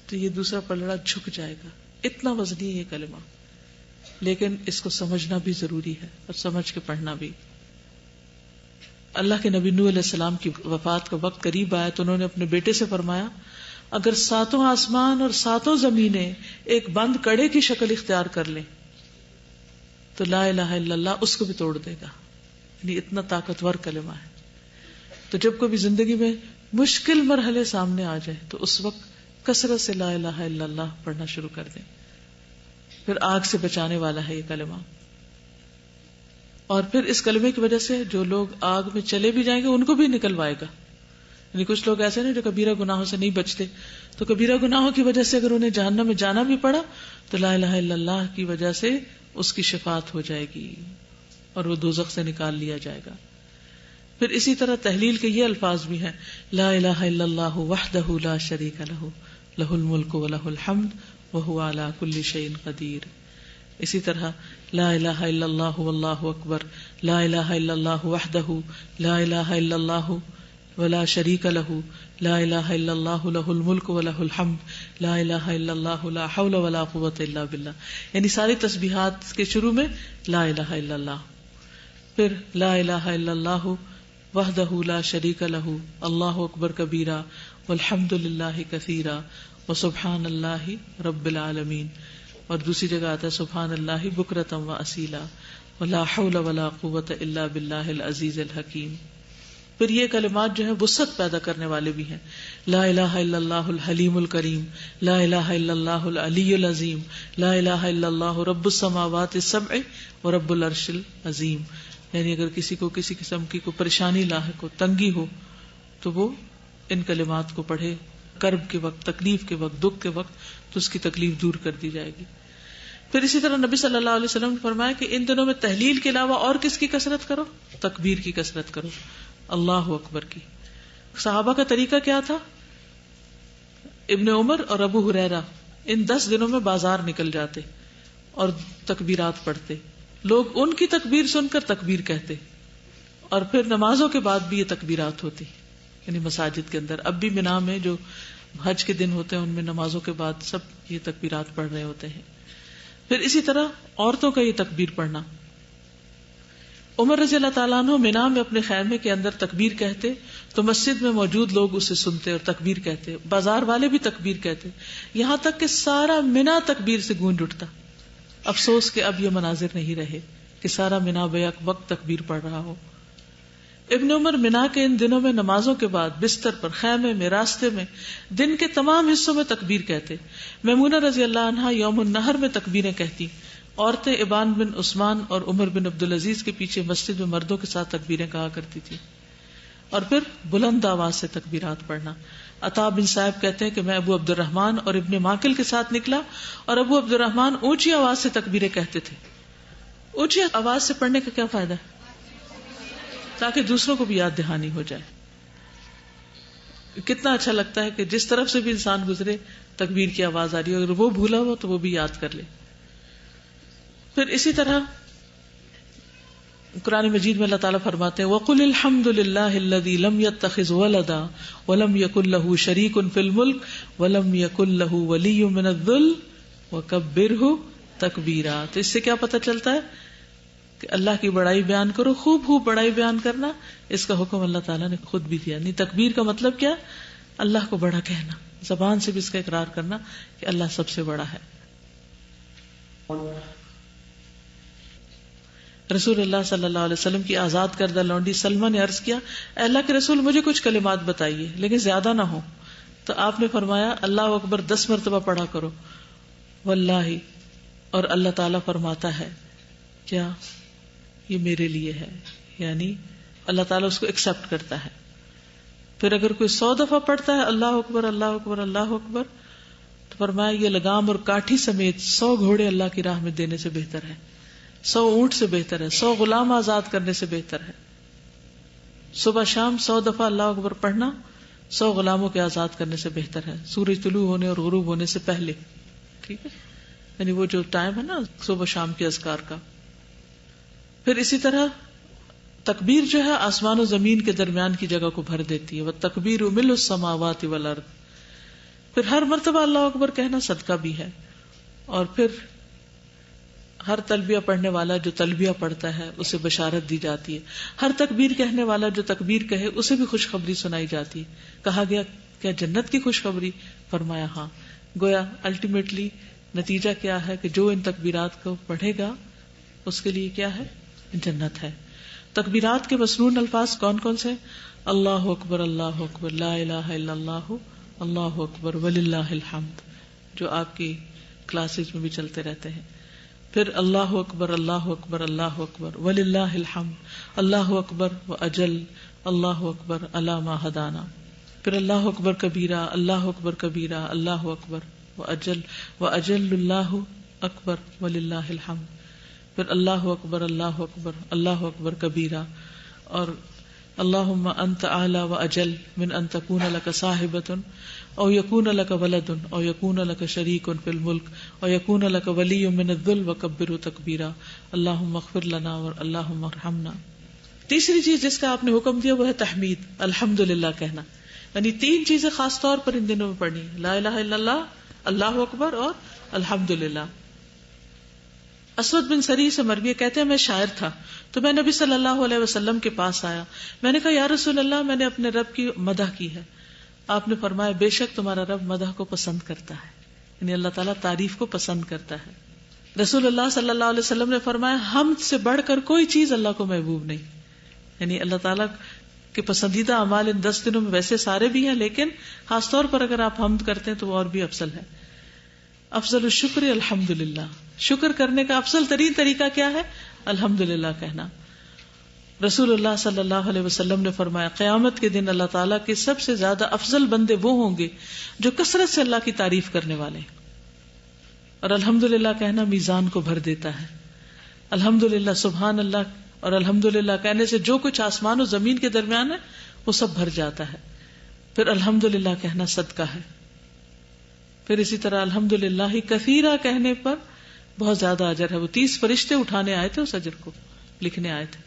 [SPEAKER 2] تو یہ دوسرا پلڑا جھک جائے گا، اتنا وزنی ہے یہ کلمہ. لیکن اس کو سمجھنا بھی ضروری ہے اور سمجھ کے پڑھنا بھی. اللہ کے نبی نوح علیہ السلام کی وفات کا وقت قریب آیا تو انہوں نے اپنے بیٹے سے فرمایا اگر 7 آسمان اور 7 زمینیں ایک بند کڑے کی شکل اختیار کر لیں تو لا الہ الا اللہ اس کو بھی توڑ دے گا. یعنی اتنا طاقتور کلمہ ہے. تو جب کبھی زندگی میں مشکل مرحلے سامنے آ جائے تو اس وقت کثرت سے لا الہ الا اللہ پڑھنا شروع کر دیں. پھر آگ سے بچانے والا ہے یہ کلمہ. اور پھر اس کلمے کی وجہ سے جو لوگ آگ میں چلے بھی جائیں گے ان کو بھی نکلوائے گا. یعنی کچھ لوگ ایسے نہیں جو کبیرہ گناہوں سے نہیں بچتے، تو کبیرہ گناہوں کی وجہ سے اگر انہیں جہنم میں جانا بھی پڑا تو لا الہ الا اللہ کی وجہ سے اس کی شفاعت ہو جائے گی اور وہ دوزخ سے نکال لیا جائے گا. پھر اسی طرح تحلیل کے یہ الفاظ بھی ہیں لا الہ الا اللہ وحدہ لا شریک لہ لہ الملک و لہ الحمد وہو علی کل شیء قدیر. اسی طرح لا الہ الا اللہ واللہ اکبر، لا الہ الا اللہ وحدہ لا الہ الا اللہ ولا شریک لہ، لا الہ الا اللہ لہ الملک و لہ الحمد، لا الہ الا اللہ لا حول ولا قوۃ الا باللہ. یعنی ساری تسبیحات کے شروع میں لا الہ الا اللہ، پھر لا الہ الا اللہ وحدہ لا شریک لہ اللہ اکبر کبیرہ والحمد للہ کثیرا وسبحان اللہ رب العالمین. اور دوسری جگہ آتا ہے سبحان اللہ بکرۃ و اصیلا ولا حول ولا قوۃ الا باللہ العزیز الحکیم. پھر یہ کلمات جو ہیں وسعت پیدا کرنے والے بھی ہیں. لا الہ الا اللہ الحلیم الکریم، لا الہ الا اللہ العلی العظیم، لا الہ الا اللہ رب السماوات السبع ورب العرش العظیم. یعنی اگر کسی کو کسی قسم کی کوئی پریشانی لاحق ہو، تنگی ہو، تو وہ ان کلمات کو پڑھے. کرب کے وقت، تکلیف کے وقت، دکھ کے وقت تو اس کی تکلیف دور کر دی جائے گی. پھر اسی طرح نبی صلی اللہ علیہ وسلم نے فرمایا کہ ان دنوں میں تحلیل کے علاوہ اور کس کی کثرت کرو؟ تکبیر کی کثرت کرو، اللہ اکبر کی. صحابہ کا طریقہ کیا تھا؟ ابن عمر اور ابو ہریرہ ان 10 دنوں میں بازار نکل جاتے اور تکبیرات پڑھتے. لوگ ان کی تکبیر سن کر تکبیر کہتے اور پھر نمازوں کے بعد بھی یہ تکبیرات ہوتی، یعنی مساجد کے اندر. اب بھی مینا میں جو حج کے دن ہوتے ہیں ان میں نمازوں کے بعد سب یہ تکبیرات پڑھ رہے ہوتے ہیں. پھر اسی طرح عورتوں کا یہ تکبیر پڑھنا. عمر رضی اللہ تعالیٰ عنہ مینا میں اپنے خیمے کے اندر تکبیر کہتے تو مسجد میں موجود لوگ اسے سنتے اور تکبیر کہتے، بازار والے بھی تکبیر کہتے، یہاں تک کہ سارا مینا تکبیر سے گونج اٹھتا. افسوس کہ اب یہ مناظر نہیں رہے کہ سارا مینا بیک وقت تکبیر پڑھ رہا ہو. ابن عمر مینا کے ان دنوں میں نمازوں کے بعد بستر پر، خیمے میں، راستے میں، دن کے تمام حصوں میں تکبیر کہتے. میمونہ رضی اللہ عنہا یوم النہر میں تکبیریں کہتی. عورتیں ابان بن عثمان اور عمر بن عبدالعزیز کے پیچھے مسجد میں مردوں کے ساتھ تکبیریں کہا کرتی تھی. اور پھر بلند آواز سے تکبیرات پڑھنا. عطا بن صاحب کہتے ہیں کہ میں ابو عبد الرحمن اور ابن ماکل کے ساتھ نکلا اور ابو عبد الرحمن اونچی آواز سے تکبیریں کہتے تھے. اونچی آواز سے پڑھنے کا کیا فائدہ ہے؟ تاکہ دوسروں کو بھی یاد دہانی ہو جائے. کتنا اچھا لگتا ہے کہ جس طرف سے بھی انسان گزرے تکبیر کی آواز آ رہی ہے، اگر وہ بھولا ہو تو وہ بھی یاد کر لے. پھر اسی طرح قرآن مجید میں اللہ تعالیٰ فرماتے ہیں وَقُلِ الْحَمْدُ لِلَّهِ الَّذِي لَمْ يَتَّخِذْ وَلَدًا وَلَمْ يَكُنْ لَهُ شَرِيكٌ فِي الْمُلْكِ وَلَمْ يَكُنْ لَهُ وَلِيٌّ مِّنَ الذُّلِّ وَكَبِّرْهُ تَكْبِيرًا. تو اس سے کیا پتہ چلتا ہے کہ اللہ کی بڑائی بیان کرو. خوب خوب بڑائی بیان کرنا اس کا حکم اللہ تعالیٰ نے خود بھی دیا. نہیں تکبیر کا مطلب کیا؟ اللہ کو بڑا کہنا, زبان سے بھی اس کا اقرار کرنا کہ اللہ سب سے بڑا ہے. رسول اللہ صلی اللہ علیہ وسلم کی آزاد کردہ لونڈی سلمہ نے عرض کیا, اے اللہ کے رسول مجھے کچھ کلمات بتائیے لیکن زیادہ نہ ہو. تو آپ نے فرمایا اللہ اکبر 10 مرتبہ پڑھا کرو. واللہ, اور اللہ تعالیٰ فرماتا ہے کیا یہ میرے لیے ہے, یعنی اللہ تعالیٰ اس کو ایکسپٹ کرتا ہے. پھر اگر کوئی 100 دفعہ پڑھتا ہے اللہ اکبر اللہ اکبر اللہ اکبر, تو فرمایا یہ لگام اور کاٹھی سمیت 100 گھوڑے اللہ کی راہ میں دینے سے بہتر ہے, 100 اونٹ سے بہتر ہے, 100 غلام آزاد کرنے سے بہتر ہے. صبح شام 100 دفعہ اللہ اکبر پڑھنا 100 غلاموں کے آزاد کرنے سے بہتر ہے, سورج طلوع ہونے اور غروب ہونے سے پہلے. ٹھیک ہے, یعنی وہ جو ٹائم ہے نا صبح شام کے اذکار کا. پھر اسی طرح تکبیر جو ہے آسمان و زمین کے درمیان کی جگہ کو بھر دیتی ہے. وَالتَّكْبِيرُ مِلُّ السَّمَاوَاتِ وَالْأَرْضِ. پھر ہر مرتبہ اللہ اکبر کہنا صدقہ بھی ہے. اور پھر ہر تلبیہ پڑھنے والا جو تلبیہ پڑھتا ہے اسے بشارت دی جاتی ہے. ہر تکبیر کہنے والا جو تکبیر کہے اسے بھی خوشخبری سنائی جاتی ہے. کہا گیا کیا جنت کی خوشخبری؟ فرمایا ہاں. گویا الٹیمیٹلی نتیجہ کیا ہے کہ جو ان تکبیرات کو پڑھے گا اس کے لیے کیا ہے؟ جنت ہے. تکبیرات کے مسنون الفاظ کون کون سے؟ اللہ اکبر لا الہ الا اللہ اللہ اکبر وللہ الحمد, جو آپ کی کلاسز میں بھی چلتے رہتے ہیں. پھر اللہ اکبر اللہ اکبر اللہ اکبر وللہ الحمد, اللہ اکبر و اجل اللہ اکبر علی ما ہدانا. پھر اللہ اکبر کبیرہ اللہ اکبر کبیرہ اللہ اکبر و اجل اللہ اکبر وللہ الحمد. پھر اللہ اکبر کبیرہ, اور اللہم انت اعلی و اجل من ان تکون لک صاحبۃ او یکون لک ولد او یکون لک شریک فی الملک او یکون لک ولی من الذل وکبرہ تکبیرا. اللہم اغفر لنا اللہم ارحمنا. تیسری چیز جس کا آپ نے حکم دیا وہ ہے تحمید, الحمدللہ کہنا. یعنی 3 چیزیں خاص طور پر ان دنوں میں پڑھنی, لا الہ الا اللہ, اللہ اکبر اور الحمدللہ. اسود بن سری سے مروی کہتے ہیں میں شاعر تھا تو میں نبی صلی اللہ علیہ وسلم کے پاس آیا. میں نے کہا یا رسول اللہ میں نے اپنے رب کی مدح کی ہے. آپ نے فرمایا بے شک تمہارا رب مدح کو پسند کرتا ہے, یعنی اللہ تعالیٰ تعریف کو پسند کرتا ہے. رسول اللہ صلی اللہ علیہ وسلم نے فرمایا حمد سے بڑھ کر کوئی چیز اللہ کو محبوب نہیں. یعنی اللہ تعالیٰ کے پسندیدہ اعمال ان 10 دنوں میں ویسے سارے بھی ہیں, لیکن خاص طور پر اگر آپ حمد کرتے ہیں تو وہ اور بھی افضل ہے. افضل الشکر الحمدللہ, شکر کرنے کا افضل ترین طریقہ کیا ہے؟ الحمدللہ کہنا. رسول اللہ صلی اللہ علیہ وسلم نے فرمایا قیامت کے دن اللہ تعالیٰ کے سب سے زیادہ افضل بندے وہ ہوں گے جو کثرت سے اللہ کی تعریف کرنے والے ہیں. اور الحمدللہ کہنا میزان کو بھر دیتا ہے. الحمدللہ سبحان اللہ اور الحمدللہ کہنے سے جو کچھ آسمان و زمین کے درمیان ہے وہ سب بھر جاتا ہے. پھر الحمدللہ کہنا صدقہ ہے. پھر اسی طرح الحمدللہ کثیرہ کہنے پر بہت زیادہ اجر ہے. وہ 30 فرشتے اٹھانے آئے تھے اس اجر کو, لکھنے آئے تھے.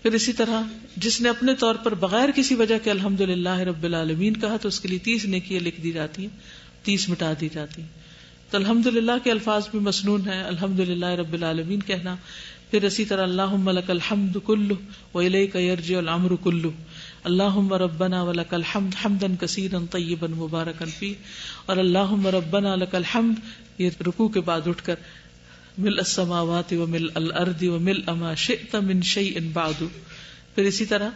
[SPEAKER 2] پھر اسی طرح جس نے اپنے طور پر بغیر کسی وجہ کے الحمدللہ رب العالمین کہا تو اس کے لیے 30 نیکیاں لکھ دی جاتی ہیں, 30 مٹا دی جاتی ہیں. تو الحمدللہ کے الفاظ بھی مسنون ہیں, الحمدللہ رب العالمین کہنا. پھر اسی طرح اللہم لک الحمد کلہ والیک یرجع الامر کلہ, اللہم ربنا ولک الحمد حمدا کثیرا طیبا مبارکا فیہ. اور اللہم ربنا لک الحمد, یہ رکوع کے بعد اٹھ کر ملء السماوات وملء الارض وملء ما شئت من شیء بعد. پھر اسی طرح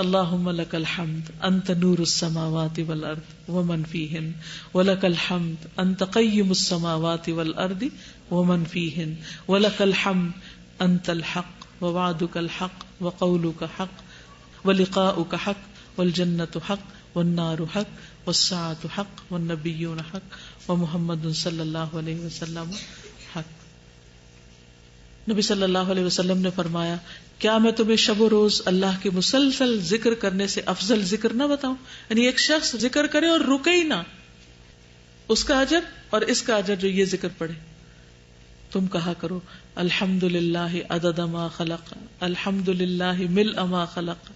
[SPEAKER 2] اللہم لک الحمد انت نور السماوات والارض ومن فیہن ولک الحمد انت قیم السماوات والارض ومن فیہن ولک الحمد انت الحق ووعدک الحق وقولک حق ولقاؤک حق والجنت حق والنار حق والساعة حق والنبیون حق ومحمد صلی اللہ علیہ وسلم حق. نبی صلی اللہ علیہ وسلم نے فرمایا کیا میں تمہیں شب و روز اللہ کے مسلسل ذکر کرنے سے افضل ذکر نہ بتاؤں؟ یعنی ایک شخص ذکر کرے اور رکے ہی نہ, اس کا اجر اور اس کا اجر جو یہ ذکر پڑھے. تم کہا کرو الحمدللہ عدد ما خلق, الحمدللہ ملء ما خلق,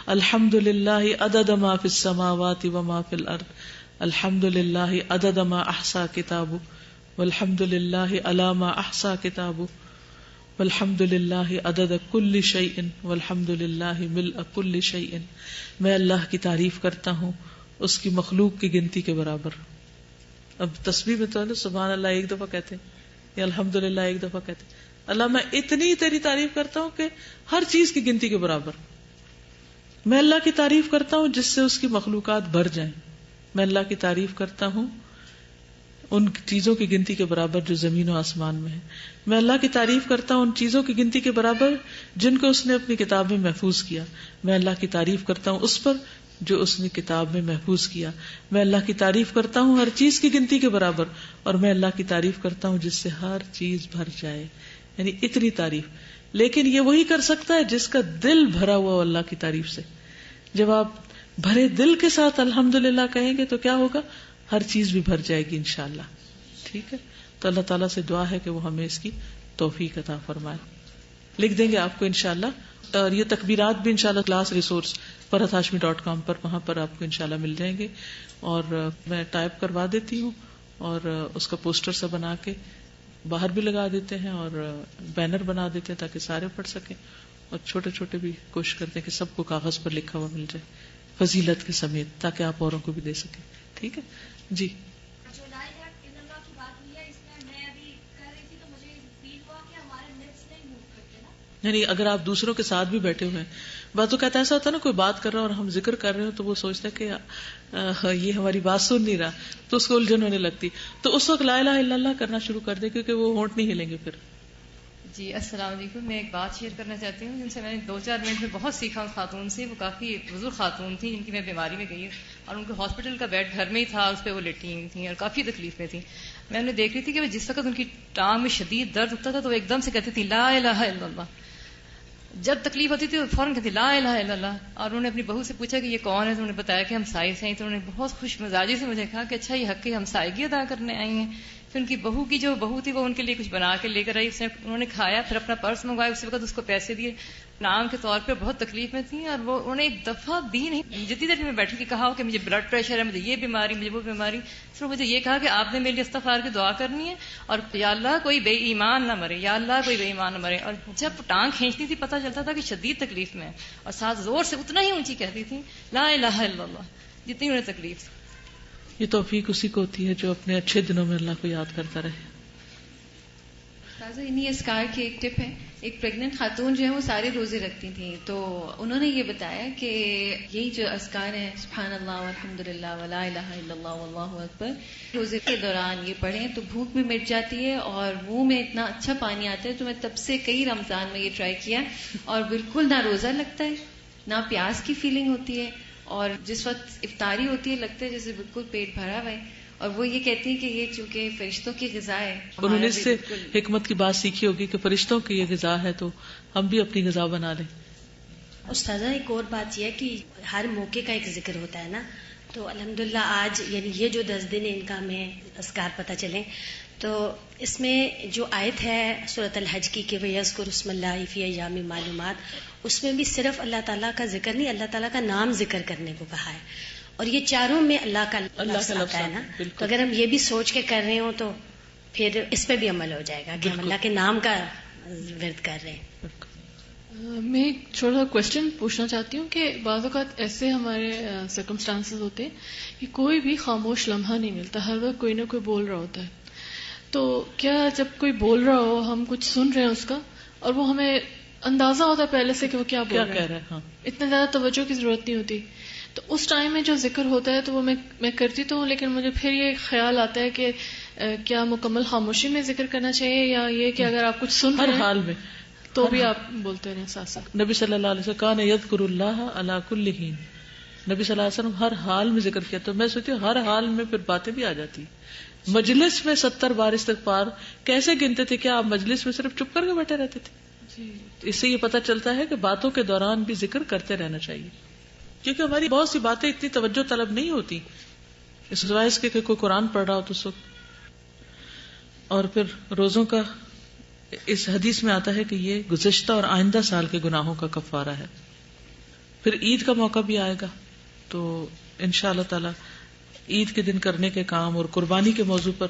[SPEAKER 2] الحمدللہ عدد ما فی السماوات وما فی الارض, الحمدللہ عدد ما احصا کتابہ والحمدللہ علی ما احصا کتابہ والحمد للہ عدد کل شیء والحمد للہ ملء کل شیء. میں اللہ کی تعریف کرتا ہوں اس کی مخلوق کی گنتی کے برابر. اب تسبیح میں تو ہے نا سبحان اللہ ایک دفعہ کہتے ہیں یا الحمد للہ ایک دفعہ کہتے ہیں. اللہ میں اتنی تیری تعریف کرتا ہوں کہ ہر چیز کی گنتی کے برابر. میں اللہ کی تعریف کرتا ہوں جس سے اس کی مخلوقات بھر جائیں. میں اللہ کی تعریف کرتا ہوں ان چیزوں کی گنتی کے برابر جو زمین و آسمان میں ہے. میں اللہ کی تعریف کرتا ہوں ان چیزوں کی گنتی کے برابر جن کو اس نے اپنی کتاب میں محفوظ کیا. میں اللہ کی تعریف کرتا ہوں اس پر جو اس نے کتاب میں محفوظ کیا. میں اللہ کی تعریف کرتا ہوں ہر چیز کی گنتی کے برابر, اور میں اللہ کی تعریف کرتا ہوں جس سے ہر چیز بھر جائے. یعنی اتنی تعریف. لیکن یہ وہی کر سکتا ہے جس کا دل بھرا ہوا اللہ کی تعریف سے. جب آپ بھرے دل کے ساتھ الحمدللہ کہیں گے تو کیا ہوگا؟ ہر چیز بھی بھر جائے گی انشاءاللہ. ٹھیک ہے, تو اللہ تعالیٰ سے دعا ہے کہ وہ ہمیں اس کی توفیق عطا فرمائے. لکھ دیں گے آپ کو انشاءاللہ, اور یہ تکبیرات بھی انشاءاللہ کلاس ریسورس farhatashmi.com پر, وہاں پر آپ کو انشاءاللہ مل جائیں گے. اور میں ٹائپ کروا دیتی ہوں اور اس کا پوسٹر سا بنا کے باہر بھی لگا دیتے ہیں اور بینر بنا دیتے ہیں تاکہ سارے پڑھ سکیں, اور چھوٹے چھوٹے بھی کوشش کرتے ہیں کہ سب کو کاغذ پر لکھا ہوا مل جائے فضیلت کے سمیت, تاکہ آپ اوروں کو بھی دے سکیں. ٹھیک ہے جی. یعنی اگر آپ دوسروں کے ساتھ بھی بیٹھے ہوئے ہیں, بات تو کہتا ایسا ہوتا ہے نا, کوئی بات کر رہا ہے اور ہم ذکر کر رہے ہو تو وہ سوچتا ہے کہ یہ ہماری بات سن نہیں رہا, تو اس کو الجھن ہونے لگتی. تو اس وقت لا الہ الا اللہ کرنا شروع کر دے, کیونکہ وہ ہونٹ نہیں ہلیں گے پھر.
[SPEAKER 3] جی السلام علیکم. میں ایک بات شیئر کرنا چاہتی ہوں جن سے میں نے 2-4 منٹ میں بہت سیکھا ان خاتون سے. وہ کافی بزرگ خاتون تھیں جن کی میں بیماری میں گئی اور ان کے ہاسپٹل کا بیڈ گھر میں ہی تھا, اس پہ وہ لیٹی ہوئی تھیں اور کافی تکلیف میں تھیں. میں انہیں دیکھ رہی تھی کہ وہ جس وقت ان کی ٹانگ میں شدید درد اٹھتا تھا تو وہ ایک دم سے کہتی تھی لا الہ الا اللہ. جب تکلیف ہوتی تھی وہ فوراً کہتی لا الہ الا اللہ. اور انہوں نے اپنی بہو سے پوچھا کہ یہ کون ہے, تو انہوں نے بتایا کہ ہمسائے سے ہیں. تو انہوں نے بہت خوش مزاجی سے مجھے کہا کہ اچھا یہ حق کی ہمسائیگی ادا کرنے آئی ہیں. پھر ان کی بہو کی جو بہو تھی وہ ان کے لیے کچھ بنا کے لے کر آئی, انہوں نے کھایا, پھر اپنا پرس منگوایا, اسی وقت اس کو پیسے دیے. نام کے طور پہ بہت تکلیف میں تھیں اور وہ انہوں نے ایک دفعہ بھی نہیں, جتنی دیر میں بیٹھی کہ کہا ہو کہ مجھے بلڈ پریشر ہے, مجھے یہ بیماری, مجھے وہ بیماری, صرف مجھے یہ کہا کہ آپ نے میرے لیے استغفار کی دعا کرنی ہے اور یا اللہ کوئی بے ایمان نہ مرے, یا اللہ کوئی بے ایمان نہ مرے. اور جب ٹانگ کھینچتی تھی پتہ چلتا تھا کہ شدید تکلیف میں, اور ساتھ زور سے اتنا ہی اونچی کہتی تھی لا الہ الا اللہ جتنی انہیں تکلیف تھی.
[SPEAKER 2] یہ توفیق اسی کو ہوتی ہے جو اپنے اچھے دنوں میں اللہ کو یاد کرتا رہے.
[SPEAKER 4] انہیں اسکار کی ایک ٹپ ہے. ایک پریگننٹ خاتون جو ہے وہ سارے روزے رکھتی تھیں, تو انہوں نے یہ بتایا کہ یہی جو اذکار ہیں سبحان اللہ والحمد للہ ولا الہ الا اللہ واللہ اکبر, روزے کے دوران یہ پڑھیں تو بھوک بھی مٹ جاتی ہے اور منہ میں اتنا اچھا پانی آتا ہے. تو میں تب سے کئی رمضان میں یہ ٹرائی کیا اور بالکل نہ روزہ لگتا ہے نہ پیاس کی فیلنگ ہوتی ہے, اور جس وقت افطاری ہوتی ہے لگتا ہے جیسے بالکل پیٹ بھرا ہوا ہے. اور وہ یہ کہتی ہیں کہ یہ چونکہ فرشتوں کی غذا ہے.
[SPEAKER 2] انہوں نے اس سے حکمت کی بات سیکھی ہوگی کہ فرشتوں کی یہ غذا ہے تو ہم بھی اپنی غذا بنا لیں.
[SPEAKER 5] استاذہ ایک اور بات یہ ہے کہ ہر موقع کا ایک ذکر ہوتا ہے نا, تو الحمدللہ آج یعنی یہ جو 10 دن ان کا ہمیں اذکار پتہ چلیں, تو اس میں جو آیت ہے سورۃ الحج کی کہ وَيَذْكُرُ اسْمَ اللَّهِ فِي أَيَّامٍ مَّعْلُومَاتٍ, اس میں بھی صرف اللہ تعالیٰ کا ذکر نہیں, اللہ تعالیٰ کا نام ذکر کرنے کو کہا ہے. اور یہ چاروں میں اللہ کا لفظ آتا ہے نا, تو اگر ہم یہ بھی سوچ کے کر رہے ہوں تو پھر اس پہ بھی عمل ہو جائے گا کہ ہم اللہ کے نام کا ورد کر رہے ہیں.
[SPEAKER 6] میں ایک چھوٹا سا کوشچن پوچھنا چاہتی ہوں کہ بعض اوقات ایسے ہمارے سرکمسٹانسز ہوتے ہیں کہ کوئی بھی خاموش لمحہ نہیں ملتا, ہر وقت کوئی نہ کوئی بول رہا ہوتا ہے. تو کیا جب کوئی بول رہا ہو, ہم کچھ سن رہے ہیں اس کا اور وہ ہمیں اندازہ ہوتا ہے پہلے سے کہ وہ کیا بول رہا ہے, ہاں. اتنے زیادہ توجہ کی ضرورت نہیں ہوتی, تو اس ٹائم میں جو ذکر ہوتا ہے تو وہ میں کرتی تو ہوں, لیکن مجھے پھر یہ خیال آتا ہے کہ کیا مکمل خاموشی میں ذکر کرنا چاہیے یا یہ کہ اگر آپ کچھ سن رہے ہیں ہر حال میں تو بھی آپ بولتے رہیں ساتھ ساتھ.
[SPEAKER 2] نبی صلی اللہ علیہ وسلم کان یذکر اللہ علی کل حین, نبی صلی اللہ علیہ وسلم ہر حال میں ذکر کیا. تو میں سوچتی ہوں ہر حال میں پھر باتیں بھی آ جاتی. مجلس میں 70 بار استغفار کیسے گنتے تھے؟ کیا آپ مجلس میں صرف چپ کر کے بیٹھے رہتے تھے؟
[SPEAKER 6] جی,
[SPEAKER 2] اس سے یہ پتہ چلتا ہے کہ باتوں کے دوران بھی ذکر کرتے رہنا چاہیے, کیونکہ ہماری بہت سی باتیں اتنی توجہ طلب نہیں ہوتی اس وجہ کے کہ کوئی قرآن پڑھ رہا ہو تو اس وقت. اور پھر روزوں کا اس حدیث میں آتا ہے کہ یہ گزشتہ اور آئندہ سال کے گناہوں کا کفارہ ہے. پھر عید کا موقع بھی آئے گا تو انشاءاللہ تعالی عید کے دن کرنے کے کام اور قربانی کے موضوع پر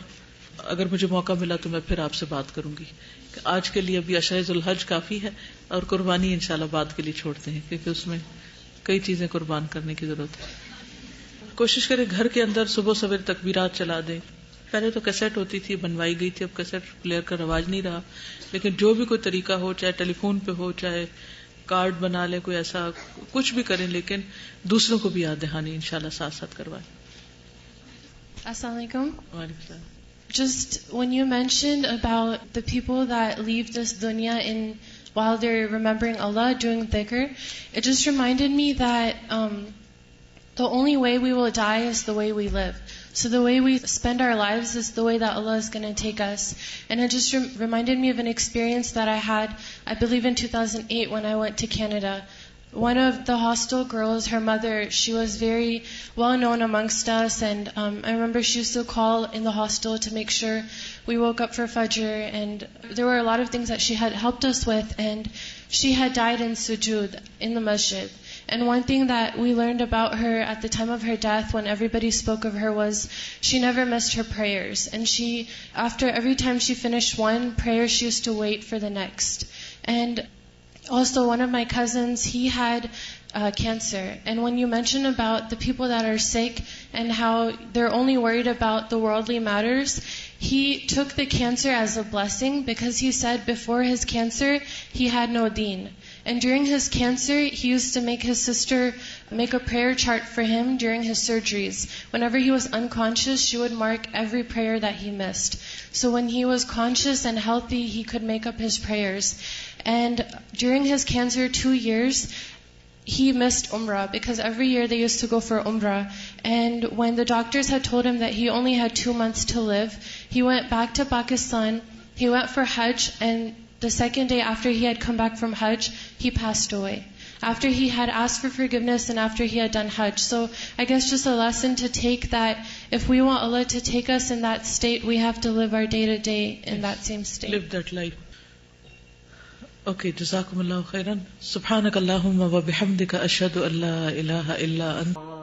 [SPEAKER 2] اگر مجھے موقع ملا تو میں پھر آپ سے بات کروں گی. آج کے لیے ابھی عشرہ ذو الحج کافی ہے, اور قربانی انشاءاللہ بعد کے لیے چھوڑتے ہیں, کیونکہ اس میں کئی چیزیں قربان کرنے کی ضرورت ہے. کوشش کریں گھر کے اندر صبح سویر تکبیرات چلا دیں. پہلے تو کیسٹ ہوتی تھی, بنوائی گئی تھی, اب کیسٹ پلیئر کا رواج نہیں رہا, لیکن جو بھی کوئی طریقہ ہو, چاہے ٹیلی فون پہ ہو, چاہے کارڈ بنا لیں, کوئی ایسا کچھ بھی کریں, لیکن دوسروں کو بھی یاد دہانی انشاءاللہ ساتھ ساتھ کروائیں.
[SPEAKER 7] Assalamu alaikum.
[SPEAKER 2] وعلیکم السلام.
[SPEAKER 7] Just when you mentioned about the people that leave this dunya while they're remembering Allah, doing dhikr, it just reminded me that the only way we will die is the way we live. So the way we spend our lives is the way that Allah is going to take us. And it just reminded me of an experience that I had, I believe in 2008 when I went to Canada. One of the hostel girls, her mother, she was very well known amongst us, and I remember she used to call in the hostel to make sure we woke up for Fajr, and there were a lot of things that she had helped us with, and she had died in sujood in the masjid. And one thing that we learned about her at the time of her death, when everybody spoke of her, was she never missed her prayers. And she, after every time she finished one prayer, she used to wait for the next. And also, one of my cousins, he had cancer. And when you mention about the people that are sick and how they're only worried about the worldly matters, he took the cancer as a blessing, because he said before his cancer, he had no deen. And during his cancer, he used to make his sister make a prayer chart for him during his surgeries. Whenever he was unconscious, she would mark every prayer that he missed. So when he was conscious and healthy, he could make up his prayers. And during his cancer 2 years, he missed Umrah, because every year they used to go for Umrah. And when the doctors had told him that he only had 2 months to live, he went back to Pakistan, he went for Hajj, and the second day after he had come back from Hajj, he passed away. After he had asked for forgiveness and after he had done Hajj. So I guess just a lesson to take, that if we want Allah to take us in that state, we have to live our day to day in that same state.
[SPEAKER 2] Live that life. Okay, jazakumullahu khairan. Subhanakallahumma wa bihamdika ashhadu an la ilaha illa anta